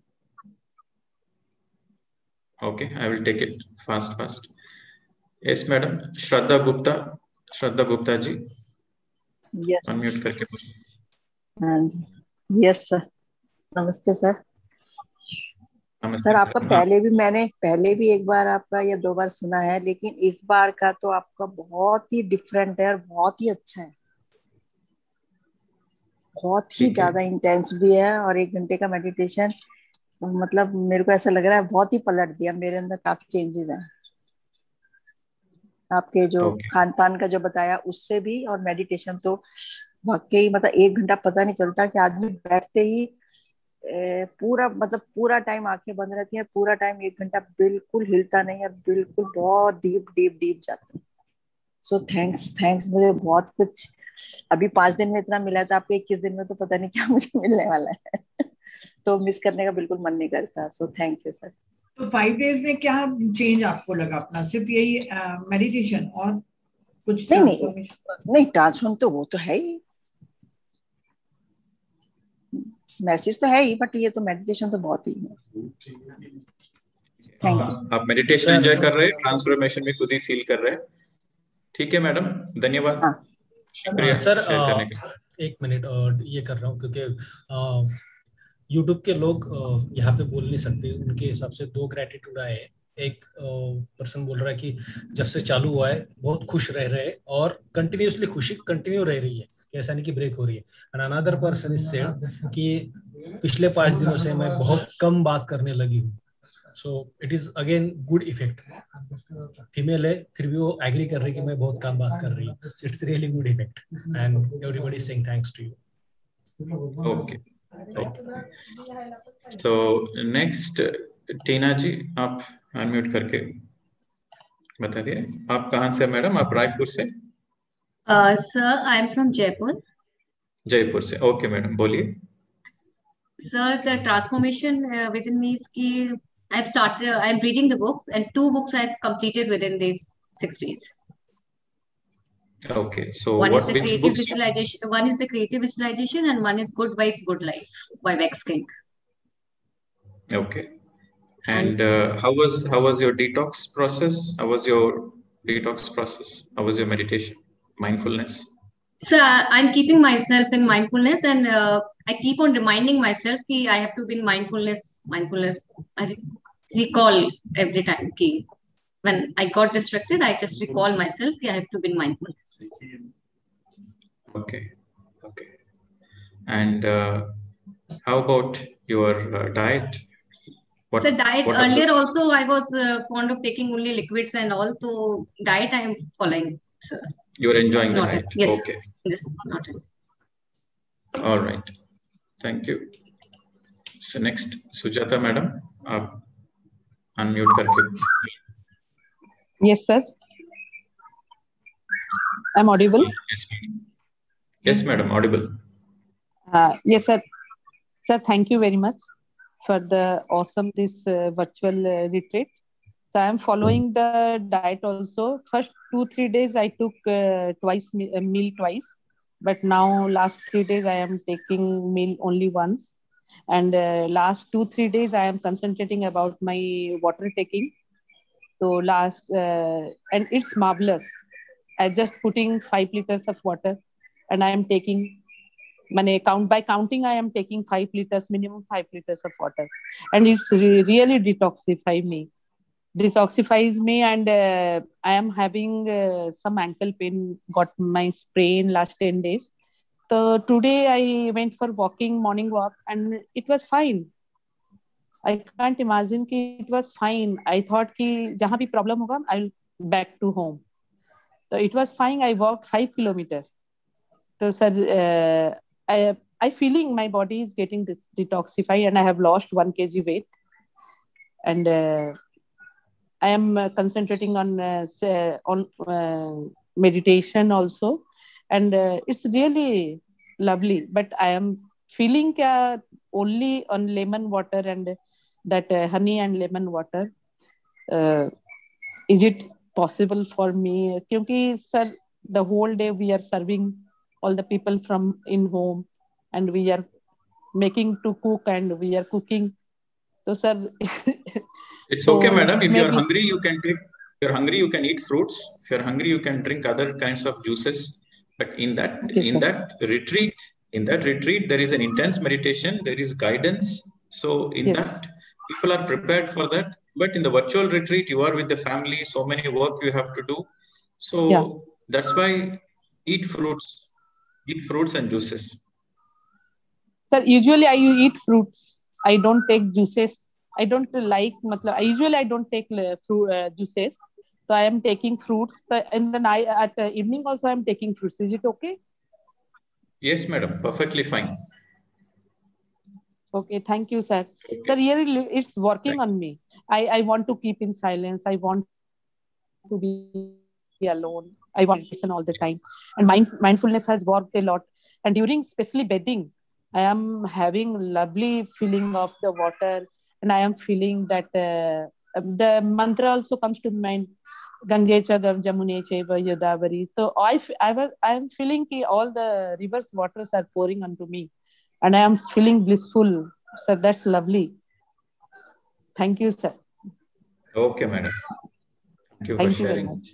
Okay, I will take it fast. Yes, madam. Shraddha Gupta ji. Yes. Unmute करके. And yes, sir. नमस्ते sir. Sir आपका पहले भी एक बार आपका या 2 बार सुना है, लेकिन इस बार का तो आपका बहुत ही डिफरेंट है और बहुत ही अच्छा है. बहुत ही ज्यादा इंटेंस भी है और 1 घंटे का मेडिटेशन, मतलब मेरे को ऐसा लग रहा है बहुत ही पलट दिया मेरे अंदर. काफी चेंजेस हैं आपके जो खान पान का जो बताया उससे भी, और मेडिटेशन तो वाकई मतलब 1 घंटा पता नहीं चलता कि आदमी बैठते ही पूरा टाइम आंखें बंद रहती हैं, पूरा टाइम 1 घंटा बिल्कुल हिलता नहीं है, बिल्कुल बहुत डीप जाता है. So thanks. मुझे बहुत कुछ अभी 5 दिन में इतना मिला था, आपको 21 दिन में तो पता नहीं क्या मुझे मिलने वाला है. तो मिस करने का बिल्कुल मन नहीं करता. So thank you sir. तो 5 डेज में क्या चेंज आपको लगा अपना? सिर्फ यही मेडिटेशन और कुछ नहीं ट्रांसफॉर्म तो वो तो है ही, मैसेज तो है ही, बट ये तो मेडिटेशन तो बहुत ही है. Thank you. आप मेडिटेशन एंजॉय कर रहे हैं, ट्रांसफॉर्मेशन में खुद ही फील कर रहे हैं. ठीक है मैडम, धन्यवाद. शुक्रिया सर. 1 मिनट और ये कर रहा हूँ क्योंकि YouTube के लोग यहाँ पे बोल नहीं सकते. उनके हिसाब से 2 ग्रेटिट्यूड आए. एक पर्सन बोल रहा है कि जब से चालू हुआ है बहुत खुश रह रहे हैं और कंटिन्यूसली खुशी कंटिन्यू रह रही है, ऐसा नहीं कि ब्रेक हो रही है. And another person is said कि पिछले 5 दिनों से मैं बहुत कम बात करने लगी हूँ. So it is again good effect. Female है फिर भी वो एग्री कर रही है कि मैं बहुत कम बात कर रही हूँ. It's really good effect and everybody is saying thanks to you. Okay. तो नेक्स्ट टीना जी, आप अनम्यूट करके बता दिए. आप कहाँ से मैडम? आप रायपुर से? Sir I am from Jaipur से. ओके मैडम, बोलिए. Sir the transformation within me is इज कि I am reading the books and 2 books I have completed within इन दिस 6 days. Okay. So One is the which creative books? visualization. One is the creative visualization, and one is Good Vibes, Good Life by Vex King. Okay. And how was your detox process? How was your detox process? How was your meditation, mindfulness? So I'm keeping myself in mindfulness, and I keep on reminding myself that I have to be in mindfulness. Mindfulness. I recall every time. Ki when I got distracted, I just recall myself that I have to be in mindfulness. Okay. Okay. And how about your diet? So diet what earlier observations? also I was fond of taking only liquids and all. So diet I am following. So You are enjoying it's the not diet. yes, Okay. yes, not All right. Thank you. So next, Sujata madam, आप unmute करके. Yes, sir. I'm audible. Yes, madam. Yes, madam. Audible. Yes, sir. Sir, thank you very much for the awesome this virtual retreat. So I'm following the diet also. First 2-3 days I took meal twice, but now last 3 days I am taking meal only once. And last 2-3 days I am concentrating about my water taking. So and it's marvelous. I just putting 5 liters of water, and I am taking. By counting, I am taking 5 liters, minimum 5 liters of water, and it's really detoxifies me, and I am having some ankle pain. Got my sprain last 10 days. So today I went for morning walk, and it was fine. I can't imagine कि it was fine. I thought कि जहाँ भी problem होगा, I'll back to home. So it was fine. I walked 5 kilometers. So sir, I feeling my body is getting detoxified, and I have lost 1 kg weight, and I am concentrating on meditation also, and it's really lovely. But I am feeling only on lemon water and that honey and lemon water. Is it possible for me? Because sir, the whole day we are serving all the people from in home, and we are making to cook, and we are cooking. So sir, It's so okay, madam. If you are maybe hungry, you can take. If you're hungry, you can eat fruits. If you're hungry, you can drink other kinds of juices. But in okay, that retreat, there is an intense meditation. There is guidance. So in yes, that, people are prepared for that. But in the virtual retreat, you are with the family. So many work you have to do. So yeah. that's why eat fruits and juices. Sir, usually I eat fruits. I don't take juices. I don't like. Usually I don't take juices. So I am taking fruits. In the night at evening also I am taking fruits. Is it okay? Yes, madam. Perfectly fine. Okay, thank you, sir. Okay. Sir, really, it's working on me. I want to keep in silence. I want to be alone. I want to listen all the time. And mindfulness has worked a lot. And during especially bathing, I am having lovely feeling of the water, and I am feeling that the mantra also comes to mind. Gange Chagam Jamune Cheva Yadavari. So I am feeling that all the rivers waters are pouring onto me, and I am feeling blissful. So that's lovely. Thank you, sir. Okay, madam. Thank you for sharing. Very much.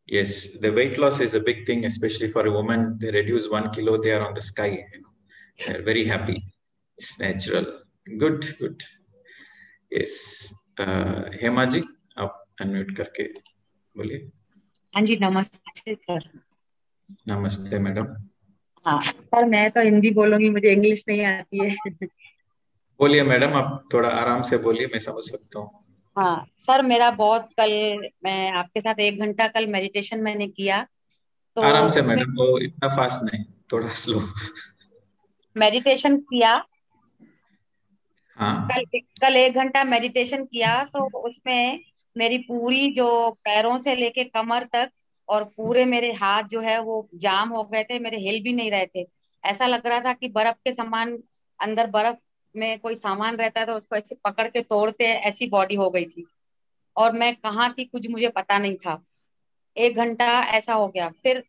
Yes, the weight loss is a big thing, especially for a woman. They reduce 1 kilo, they are on the sky. They're very happy. It's natural. Good. Yes. Hema ji, आप unmute करके बोलिए. हाँ जी, नमस्ते sir. नमस्ते madam. हाँ sir, मैं तो हिंदी बोलूंगी, मुझे इंग्लिश नहीं आती है. बोलिए मैडम, आप थोड़ा आराम से बोलिए, मैं समझ सकता हूँ. हाँ सर, मैं आपके साथ 1 घंटा कल मेडिटेशन मैंने किया. तो आराम से मैडम, वो इतना फास्ट नहीं, थोड़ा स्लो. मेडिटेशन किया. हाँ. कल 1 घंटा मेडिटेशन किया, तो उसमें मेरी पूरी जो पैरों से लेके कमर तक और पूरे मेरे हाथ जो है वो जाम हो गए थे. मेरे हिल भी नहीं रहे थे. ऐसा लग रहा था कि बर्फ के समान, अंदर बर्फ में कोई सामान रहता है तो उसको ऐसे पकड़ के तोड़ते हैं, ऐसी बॉडी हो गई थी. और मैं कहाँ थी कुछ मुझे पता नहीं था. 1 घंटा ऐसा हो गया, फिर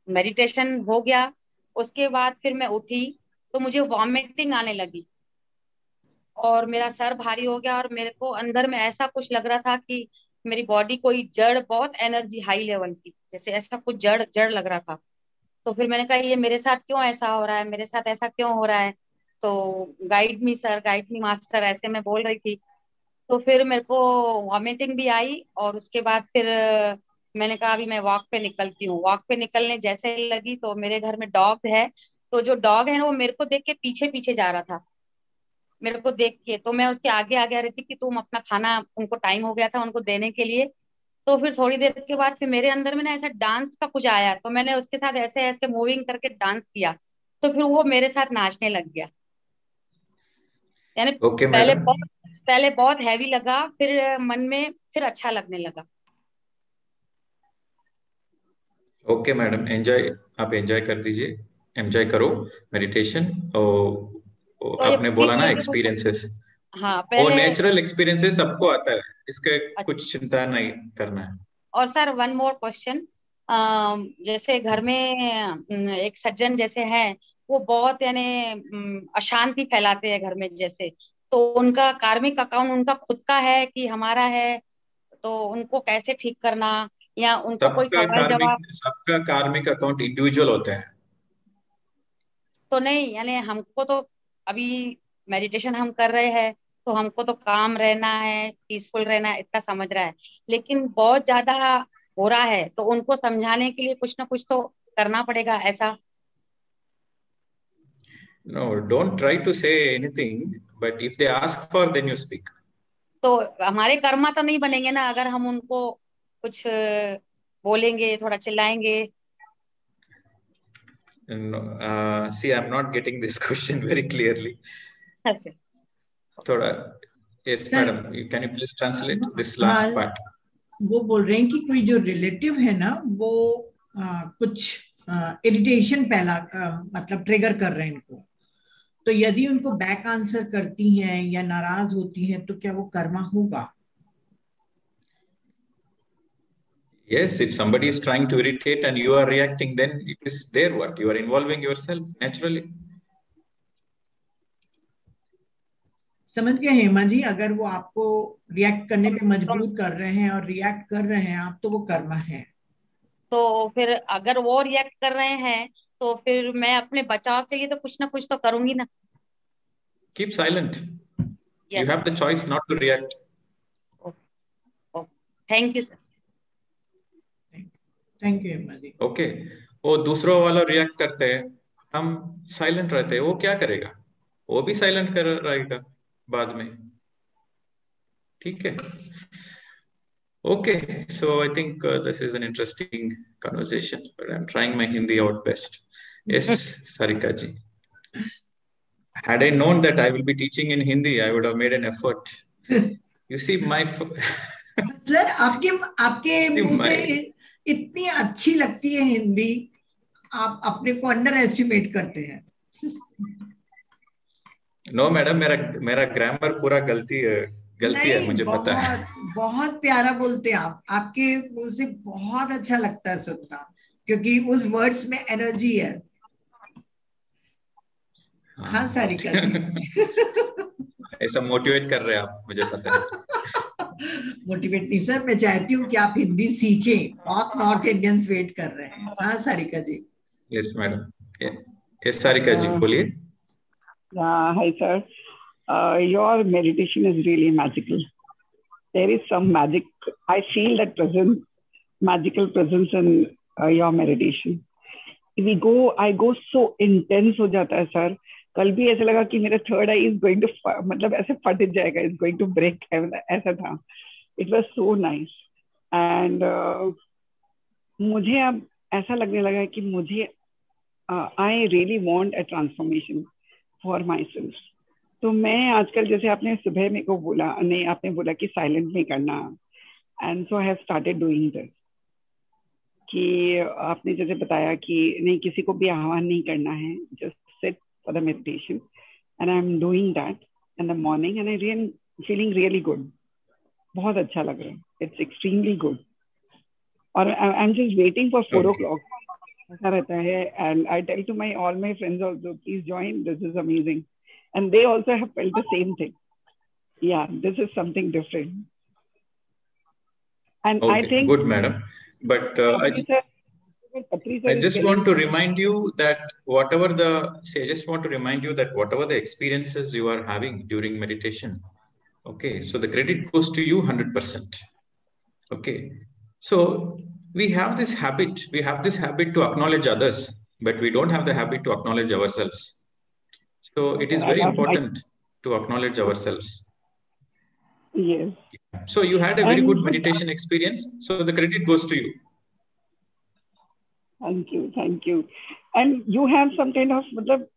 मेडिटेशन हो गया, उसके बाद फिर मैं उठी तो मुझे वॉमिटिंग आने लगी और मेरा सर भारी हो गया और मेरे को अंदर में ऐसा कुछ लग रहा था कि मेरी बॉडी कोई जड़, बहुत एनर्जी हाई लेवल की, जैसे ऐसा कुछ जड़ जड़ लग रहा था। तो फिर मैंने कहा ये मेरे साथ क्यों ऐसा हो रहा है, मेरे साथ ऐसा क्यों हो रहा है, तो guide me sir, guide me master, ऐसे मैं बोल रही थी। तो फिर मेरे को वॉमिटिंग भी आई और उसके बाद फिर मैंने कहा अभी मैं वॉक पे निकलती हूँ। वॉक पे निकलने जैसे ही लगी तो मेरे घर में डॉग है, तो जो डॉग है ना वो मेरे को देख के पीछे पीछे जा रहा था। मेरे को देख के तो मैं उसके आगे आगे आ रही थी कि तुम अपना खाना, उनको टाइम हो गया था उनको देने के लिए। तो फिर थोड़ी देर के बाद फिर मेरे अंदर में ना ऐसा डांस का कुछ आया, तो मैंने उसके साथ ऐसे ऐसे मूविंग करके डांस किया, तो फिर वो मेरे साथ नाचने लग गया। यानी ओके मैडम। पहले बहुत हैवी लगा, फिर मन में फिर अच्छा लगने लगा। ओके मैडम, एंजॉय, आप एंजॉय कर दीजिए, एंजॉय करो मेडिटेशन। और तो आपने प्लीज बोला ना मेरे को, एक्सपीरियंसेस, हाँ वो पहले। नेचुरल एक्सपीरियंसेस सबको आता है, इसके कुछ चिंता नहीं करना है। और सर वन मोर क्वेश्चन, जैसे घर में एक सज्जन जैसे हैं, वो बहुत यानी अशांति फैलाते हैं घर में जैसे, तो उनका कार्मिक अकाउंट उनका खुद का है कि हमारा है, तो उनको कैसे ठीक करना, या उनको कोई सवाल जवाब? सबका कार्मिक अकाउंट इंडिविजुअल होते हैं। तो नहीं, यानी हमको तो अभी मेडिटेशन हम कर रहे हैं, तो हमको तो काम रहना है, पीसफुल रहना है, इतना समझ रहा है, लेकिन बहुत ज्यादा हो रहा है तो उनको समझाने के लिए कुछ ना कुछ तो करना पड़ेगा ऐसा। No, don't try to say anything, but if they ask for, then you speak. तो हमारे कर्मा तो नहीं बनेंगे ना अगर हम उनको कुछ बोलेंगे, थोड़ा चिल्लाएंगे। No, see, I'm not getting this question very clearly. अच्छा, थोड़ा, yes Sir, madam, can you please translate this last part? वो बोल रहे हैं कि कोई जो रिलेटिव है ना, वो कुछ इरिटेशन पहला मतलब ट्रिगर कर रहे हैं इनको, तो यदि उनको बैक आंसर करती हैं या नाराज होती हैं तो क्या वो कर्मा होगा? Yes, if somebody is trying to irritate and you are reacting, then it is their what? You are involving yourself naturally. समझ गए हेमा जी? अगर वो आपको रिएक्ट करने पे मजबूर कर रहे हैं और रिएक्ट कर रहे हैं आप, तो वो कर्मा है। तो फिर अगर वो रिएक्ट कर रहे हैं तो फिर मैं अपने बचाव के लिए तो कुछ ना कुछ तो करूंगी ना। Keep silent. Yes. You have the choice not to react. Thank you sir. Thank you Hema ji. Okay. वो दूसरों वाला रिएक्ट करते हैं, हम साइलेंट रहते हैं, वो क्या करेगा? वो भी साइलेंट कर रहेगा बाद में, ठीक है? Okay, so I think this is an interesting conversation, but I'm trying my Hindi out best. Yes, Sarika ji. Had I known that I will be teaching in Hindi, I would have made an effort. You see, my sir आपके मुंह से इतनी अच्छी लगती है हिंदी, आप अपने को अंडर एस्टिमेट करते हैं। नो मैडम, मेरा ग्रामर पूरा गलती है, मुझे पता है। बहुत प्यारा बोलते हैं आप, आपके मुंह से बहुत अच्छा लगता है सुनना, क्योंकि उस वर्ड्स में एनर्जी है। हाँ सारिका जी। ऐसा मोटिवेट कर रहे हैं आप, मुझे पता है। मोटिवेट नहीं सर, मैं चाहती हूँ कि आप हिंदी सीखें, बहुत नॉर्थ इंडियंस वेट कर रहे हैं। हाँ सारिका जी। यस मैडम, यस सारिका जी बोलिए। Hi sir, your meditation is really magical. There is some magic. I feel that presence, magical presence in your meditation. I go so intense हो जाता है सर। कल भी ऐसा लगा कि मेरा third eye is going to, मतलब ऐसे फट जाएगा, इज गोइंग टू ब्रेक, ऐसा था। It was so nice and मुझे अब ऐसा लगने लगा कि मुझे I really want a transformation for my self. तो मैं आजकल, जैसे आपने सुबह मेरे को बोला, नहीं आपने बोला कि साइलेंट नहीं करना, and so I have started doing this, कि आपने जैसे बताया कि नहीं किसी को भी आह्वान नहीं करना है, just sit for the meditation, and I am doing that in the morning and I feeling really good. बहुत अच्छा लग रहा है, इट्स एक्सट्रीमली गुड। और I'm just waiting for 4 o'clock. ऐसा रहता है, and I tell to all my friends also, please join. This is amazing, and they also have felt the same thing. Yeah, this is something different. And okay, I think good, madam. But I just want to remind you that whatever the experiences you are having during meditation, okay, so the credit goes to you 100%. Okay, so we have this habit to acknowledge others, but we don't have the habit to acknowledge ourselves. So it is very important to acknowledge ourselves. Yes. So you had a very good meditation experience, so the credit goes to you. Thank you. And you have some kind of, मतलब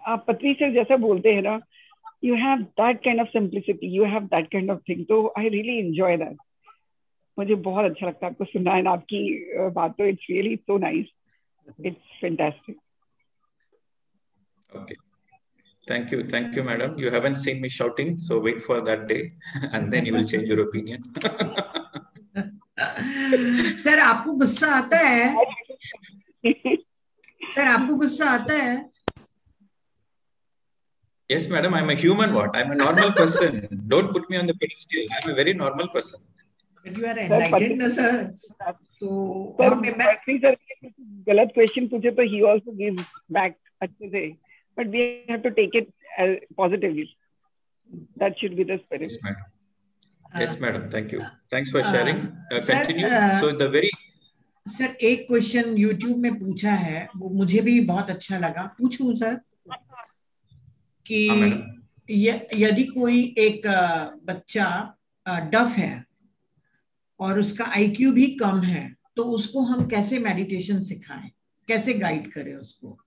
आप पत्री से जैसा बोलते हैं ना, you have that kind of simplicity, you have that kind of thing. So I really enjoy that. मुझे बहुत अच्छा लगता है आपको सुनना, है आपकी बात तो it's really so nice. It's fantastic. Okay. Thank you, madam. You haven't seen me shouting, so wait for that day, and then you will change your opinion. Sir आपको गुस्सा आता है? सर आपको गुस्सा आता है? Yes, madam. I'm a human. I'm a normal person. Don't put me on the pedestal. I'm a very normal person. But you are enlightened, na sir. So sir, गलत question पूछे तो he also gives back अच्छे से. But we have to take it positively. That should be the spirit. Yes, madam. Yes, madam. Thank you. Thanks for sharing. Continue. So the very. Sir एक question YouTube में पूछा है, वो मुझे भी बहुत अच्छा लगा. पूछूं सर कि यदि कोई एक बच्चा डफ है और उसका IQ भी कम है, तो उसको हम कैसे मेडिटेशन सिखाएं, कैसे गाइड करें उसको?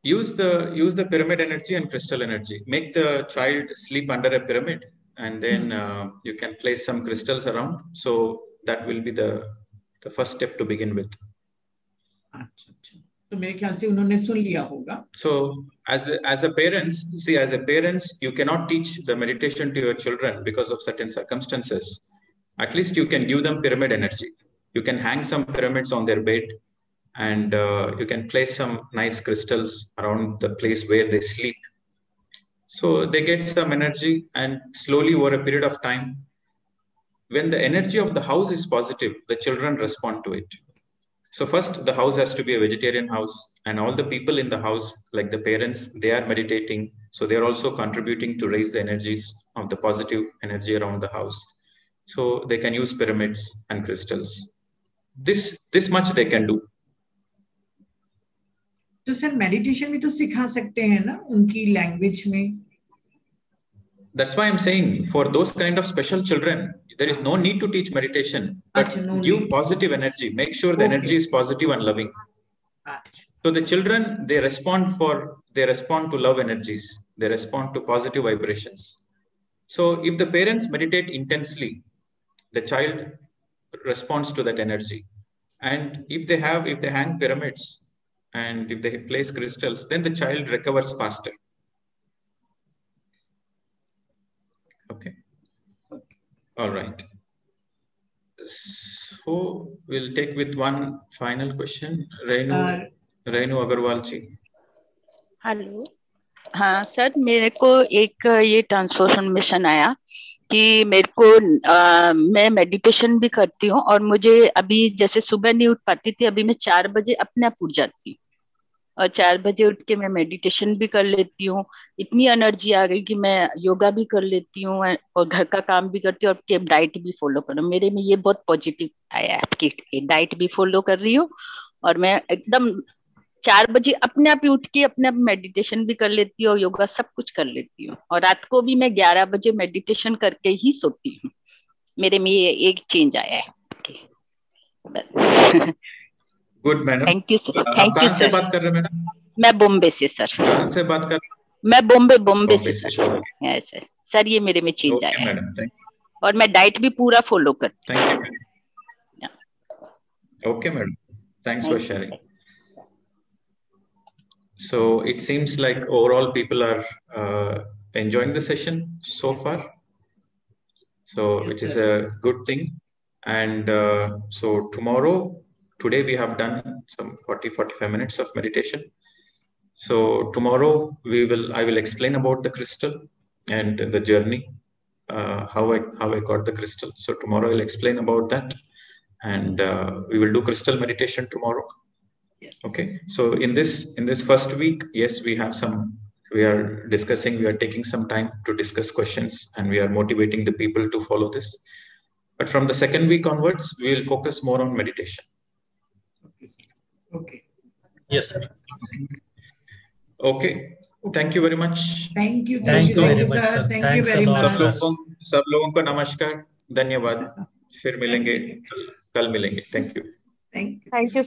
Use the pyramid energy and crystal energy. Make the child sleep under a pyramid, and then you can place some crystals around. So that will be the first step to begin with. अच्छा, तो मेरे ख्याल से उन्होंने सुन लिया होगा. So as a parents, you cannot teach the meditation to your children because of certain circumstances. At least you can give them pyramid energy. You can hang some pyramids on their bed, and you can place some nice crystals around the place where they sleep. So they get some energy, and slowly over a period of time, when the energy of the house is positive, the children respond to it. So first, the house has to be a vegetarian house, and all the people in the house, like the parents, they are meditating. So they are also contributing to raise the energies of the positive energy around the house. So they can use pyramids and crystals. This much they can do. तो sir meditation भी तो सिखा सकते हैं ना उनकी language में? That's why I'm saying for those kind of special children, there is no need to teach meditation, but give positive energy. Make sure the energy is positive and loving. So the children, they respond to love energies. They respond to positive vibrations. So if the parents meditate intensely, the child responds to that energy. And if they hang pyramids and if they place crystals, then the child recovers faster. Okay. All right. So we'll take with one final question. Renu Agarwal ji. Hello. हाँ sir, मेरे को एक ये transformation आया कि मेरे को मैं मेडिटेशन भी करती हूँ और मुझे अभी जैसे सुबह नहीं उठ पाती थी, अभी मैं 4 बजे अपने आप उठ जाती हूँ और 4 बजे उठ के मैं मेडिटेशन भी कर लेती हूँ. इतनी एनर्जी आ गई कि मैं योगा भी कर लेती हूँ और घर का काम भी करती हूँ और आपकी डाइट भी फॉलो कर रही हूँ. मेरे में ये बहुत पॉजिटिव आया है, आपकी डाइट भी फॉलो कर रही हूँ और मैं एकदम 4 बजे अपने आप ही उठ के अपने आप मेडिटेशन भी कर लेती हूँ और योगा सब कुछ कर लेती हूँ और रात को भी मैं 11 बजे मेडिटेशन करके ही सोती हूँ. मेरे में ये एक चेंज आया है. Good madam. Thank you sir. Thank you sir. बात कर रहे हैं मैडम? मैं बॉम्बे से सर. कहाँ से बात कर रहे हैं? मैं बॉम्बे से सर. यस सर, ये मेरे में चेंज आया है और मैं डाइट भी पूरा फॉलो करती हूँ. Thank you. Okay madam, thanks for sharing. So it seems like overall people are enjoying the session so far. So which is a good thing. And so today we have done some 40-45 minutes of meditation. So tomorrow I will explain about the crystal and the journey, how I got the crystal. So tomorrow I'll explain about that, and we will do crystal meditation tomorrow. Yes. Okay. So in this first week, yes, we are taking some time to discuss questions, and we are motivating the people to follow this. But from the second week onwards, we will focus more on meditation. Okay. Yes, sir. Okay. Thank you very much. Thank you. Thank you very much, sir. Thank you Thanks a very lot, much. sir. सब लोगों को नमस्कार, धन्यवाद. फिर मिलेंगे, कल मिलेंगे. Thank you. Thank you. Thank you.